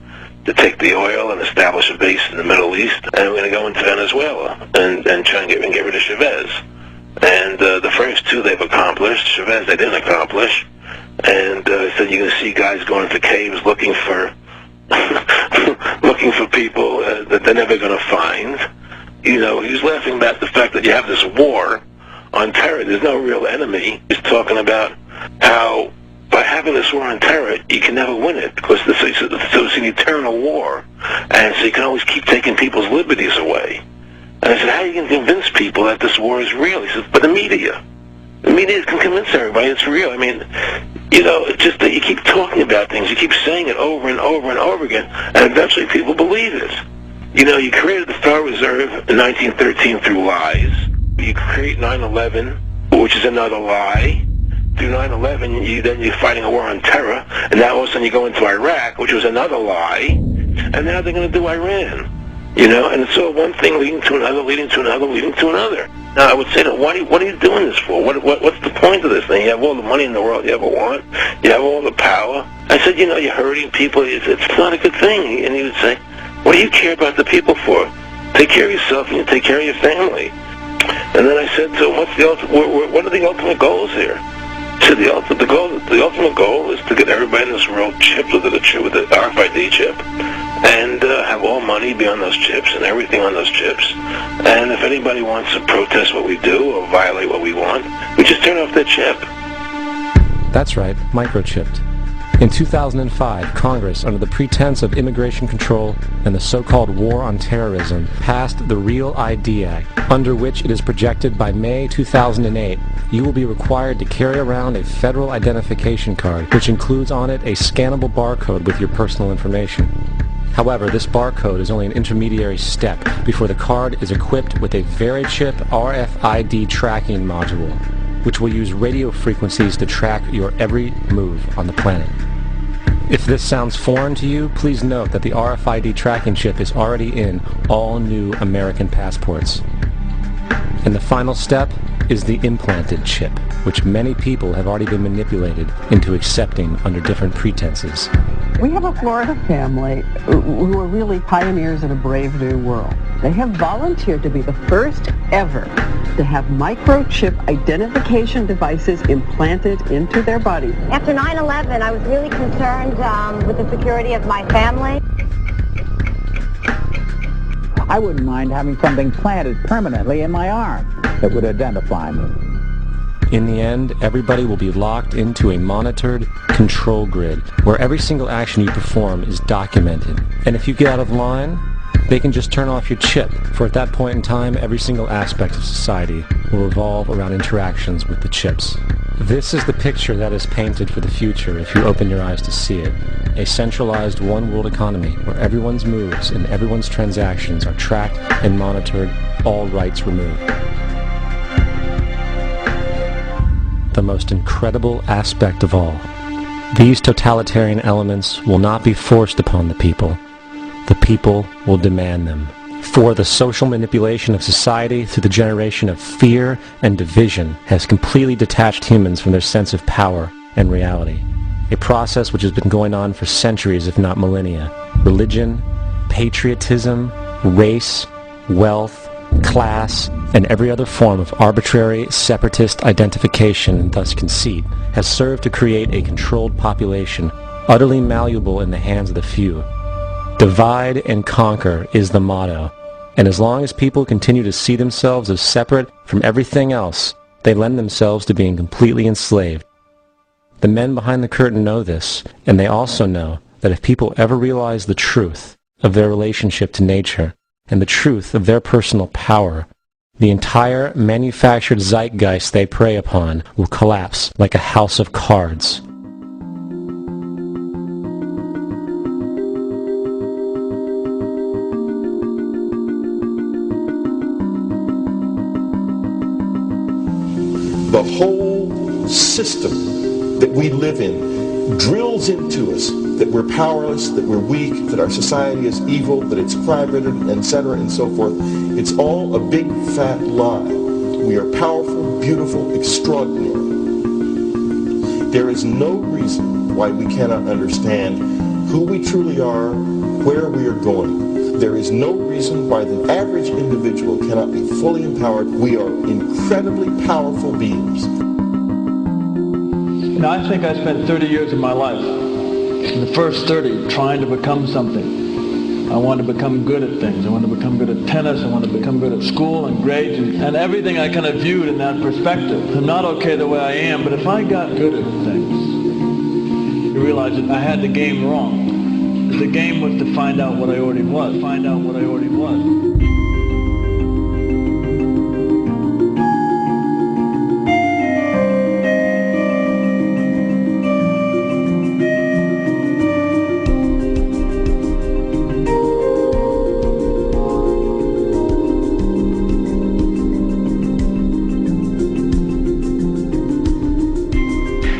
to take the oil and establish a base in the Middle East, and we're going to go into Venezuela and try and get rid of Chavez. And the first two they've accomplished. Chavez they didn't accomplish. And he said you're going to see guys going into caves looking for looking for people that they're never going to find. You know, he was laughing about the fact that you have this war on terror. There's no real enemy. He's talking about how by having this war on terror, you can never win it, because it's an eternal war, and so you can always keep taking people's liberties away. And I said, how are you going to convince people that this war is real? He said, but the media can convince everybody it's real. I mean, you know, it's just that you keep talking about things, you keep saying it over and over and over again, and eventually people believe it. You know, you created the Federal Reserve in 1913 through lies. You create 9/11, which is another lie. Through 9/11, then you're fighting a war on terror, and now all of a sudden you go into Iraq, which was another lie, and now they're going to do Iran. You know, and it's all one thing leading to another, leading to another, leading to another. Now, I would say that, what are you doing this for? What's the point of this thing? You have all the money in the world you ever want. You have all the power. I said, you know, you're hurting people. It's not a good thing. And he would say, what do you care about the people for? Take care of yourself and you take care of your family. And then I said to him, what are the ultimate goals here? He said, the ultimate goal is to get everybody in this world chipped with the RFID chip, and have all money be on those chips and everything on those chips. And if anybody wants to protest what we do or violate what we want, we just turn off their chip. That's right, microchipped. In 2005, Congress, under the pretense of immigration control and the so-called war on terrorism, passed the REAL ID Act, under which it is projected by May 2008, you will be required to carry around a federal identification card, which includes on it a scannable barcode with your personal information. However, this barcode is only an intermediary step before the card is equipped with a VeriChip RFID tracking module, which will use radio frequencies to track your every move on the planet. If this sounds foreign to you, please note that the RFID tracking chip is already in all new American passports. And the final step is the implanted chip, which many people have already been manipulated into accepting under different pretenses. We have a Florida family who are really pioneers in a brave new world. They have volunteered to be the first ever to have microchip identification devices implanted into their body. After 9/11, I was really concerned with the security of my family. I wouldn't mind having something planted permanently in my arm that would identify me. In the end, everybody will be locked into a monitored control grid where every single action you perform is documented. And if you get out of line, they can just turn off your chip, for at that point in time, every single aspect of society will revolve around interactions with the chips. This is the picture that is painted for the future if you open your eyes to see it. A centralized one-world economy where everyone's moves and everyone's transactions are tracked and monitored, all rights removed. The most incredible aspect of all, these totalitarian elements will not be forced upon the people. The people will demand them. For the social manipulation of society through the generation of fear and division has completely detached humans from their sense of power and reality. A process which has been going on for centuries, if not millennia. Religion, patriotism, race, wealth, class, and every other form of arbitrary separatist identification and thus conceit has served to create a controlled population, utterly malleable in the hands of the few. Divide and conquer is the motto. And as long as people continue to see themselves as separate from everything else, they lend themselves to being completely enslaved. The men behind the curtain know this, and they also know that if people ever realize the truth of their relationship to nature and the truth of their personal power, the entire manufactured zeitgeist they prey upon will collapse like a house of cards. The whole system that we live in drills into us that we're powerless, that we're weak, that our society is evil, that it's crime-ridden, etc., and so forth. It's all a big fat lie. We are powerful, beautiful, extraordinary. There is no reason why we cannot understand who we truly are, where we are going. There is no reason why the average individual cannot be fully empowered. We are incredibly powerful beings. You know, I think I spent 30 years of my life, in the first 30, trying to become something. I wanted to become good at things. I wanted to become good at tennis. I wanted to become good at school and grades and everything I kind of viewed in that perspective. I'm not okay the way I am, but if I got good at things, you realize that I had the game wrong. The game was to find out what I already was. Find out what I already was.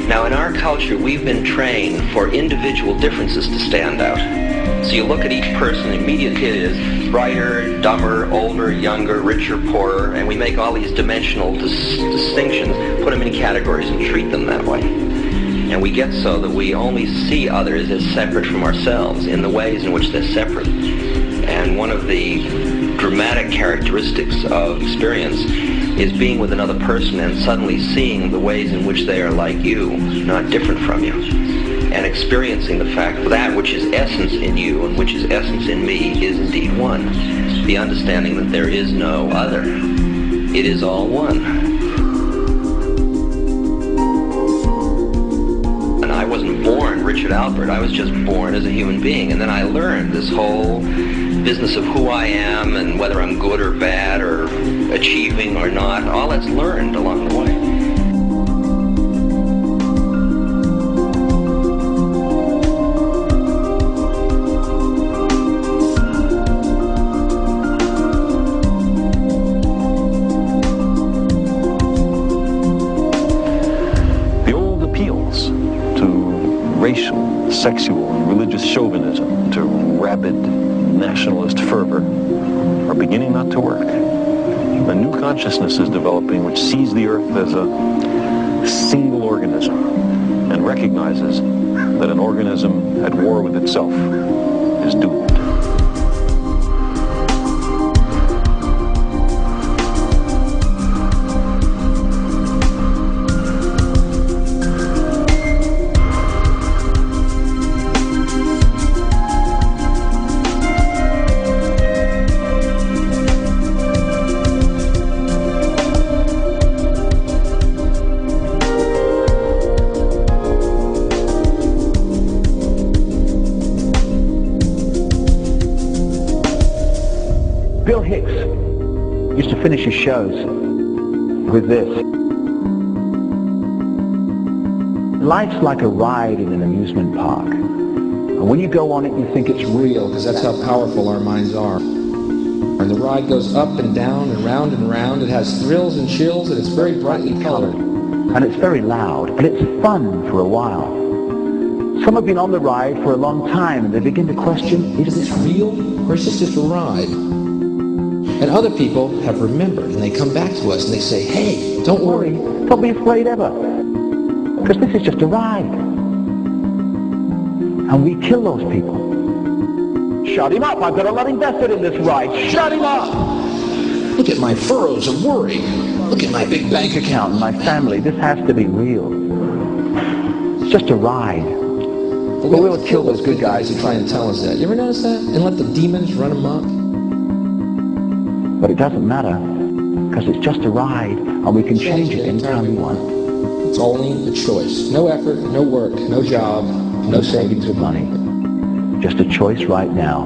Now, in our culture, we've been trained for individual differences to stand out. So you look at each person, immediately it is brighter, dumber, older, younger, richer, poorer, and we make all these dimensional distinctions, put them in categories and treat them that way. And we get so that we only see others as separate from ourselves in the ways in which they're separate. And one of the dramatic characteristics of experience is being with another person and suddenly seeing the ways in which they are like you, not different from you, and experiencing the fact that which is essence in you and which is essence in me is indeed one. The understanding that there is no other. It is all one. And I wasn't born Richard Albert, I was just born as a human being, and then I learned this whole business of who I am and whether I'm good or bad or achieving or not. All that's learned along the way. The old appeals to racial, sexual, and religious chauvinism, to rabid nationalist fervor, are beginning not to work. A new consciousness is developing which sees the earth as a single organism and recognizes that an organism at war with itself is doomed. Bill Hicks used to finish his shows with this. Life's like a ride in an amusement park. And when you go on it, you think it's real, because that's how powerful our minds are. And the ride goes up and down and round and round. It has thrills and chills, and it's very brightly colored. And it's very loud, and it's fun for a while. Some have been on the ride for a long time, and they begin to question, is this real, or is this just a ride? And other people have remembered, and they come back to us and they say, hey, don't worry. Don't be afraid ever, because this is just a ride. And we kill those people. Shut him up, I've got a lot invested in this ride. Shut him up! Look at my furrows of worry. Look at my big bank account. My family, this has to be real. It's just a ride. But we ought to kill those good guys who try and tell us that. You ever notice that? And let the demons run amok? But it doesn't matter, because it's just a ride, and we can change it anytime we want. It's only a choice. No effort, no work, no job, no savings of money. Just a choice right now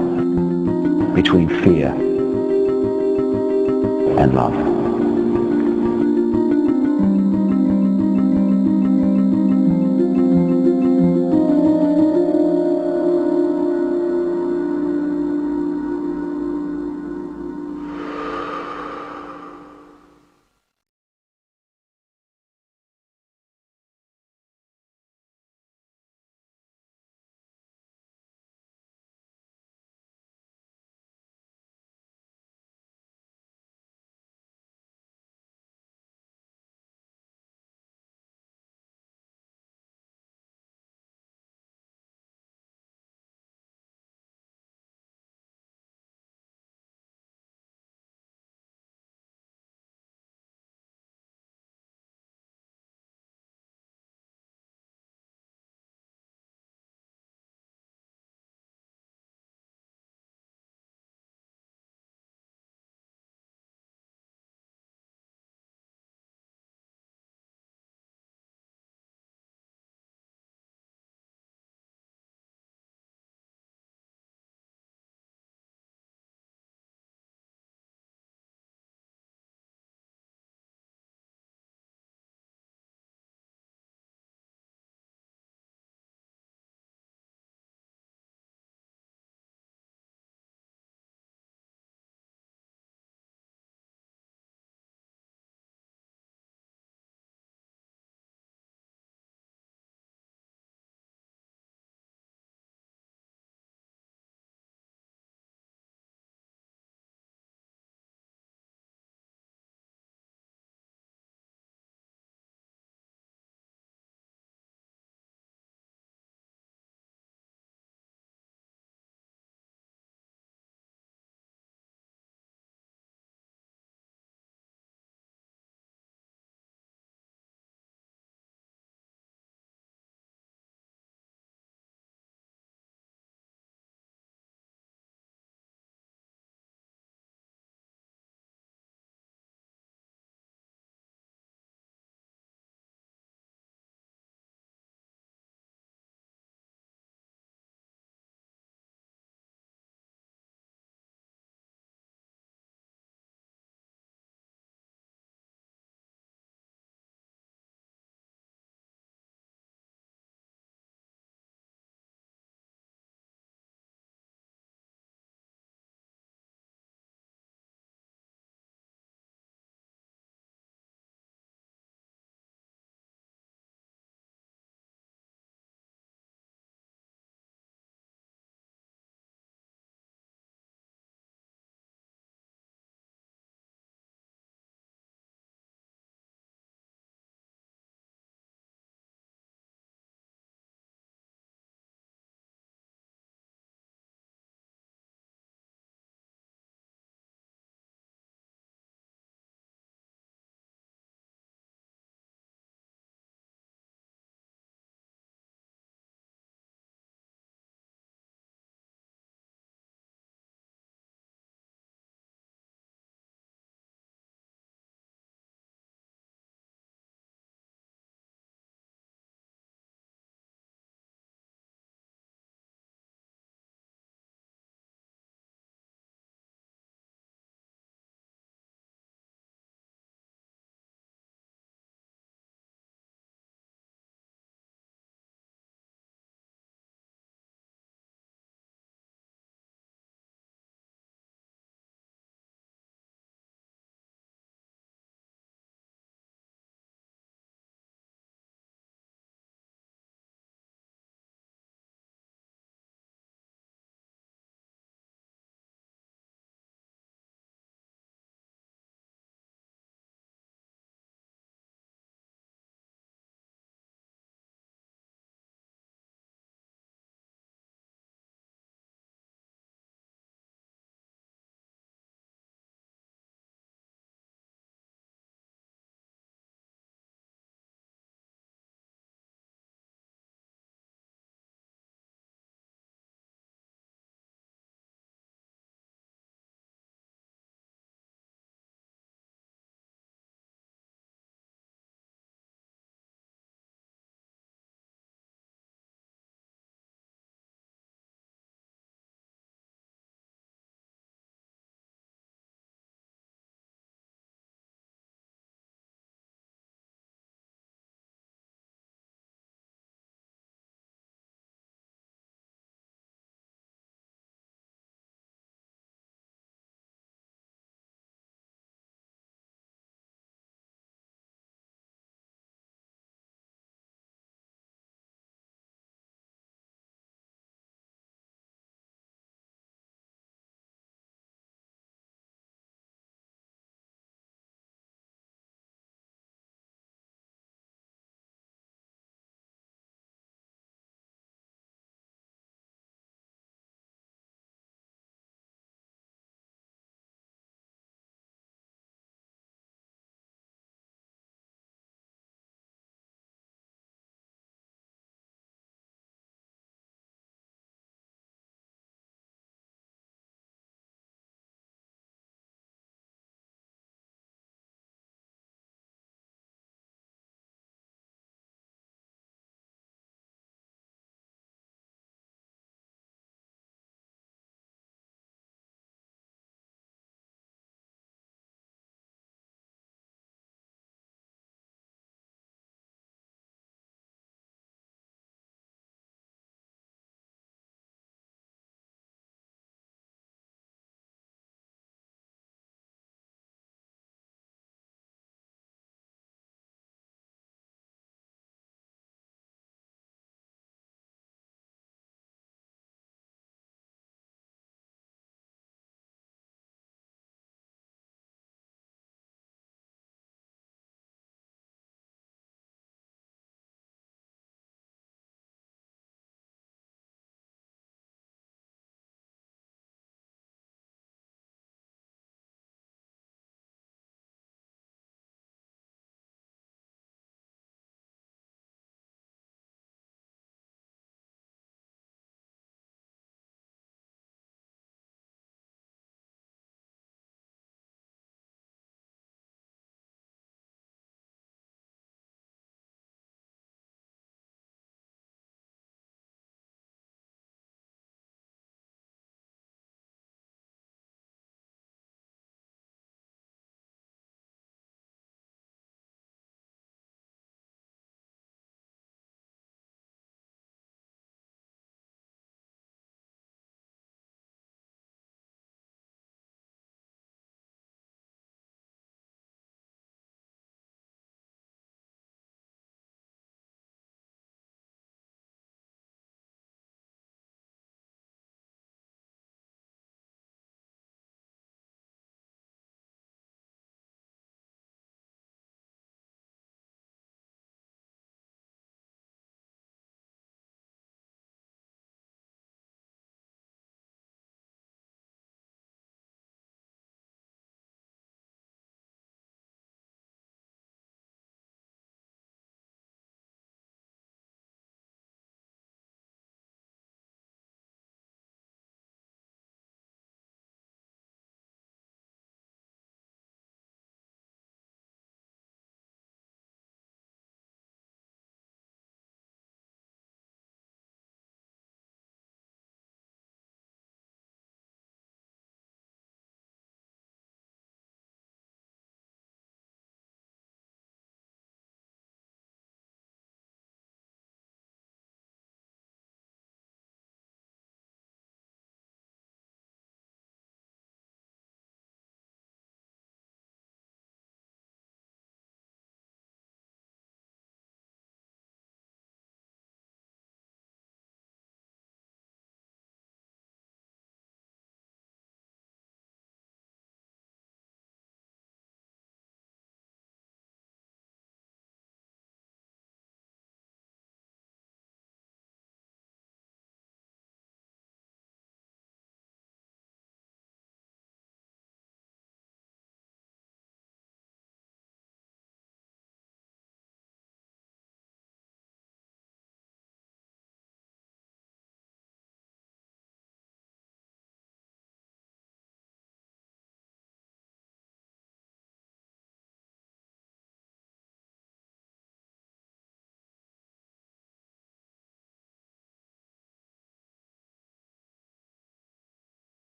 between fear and love.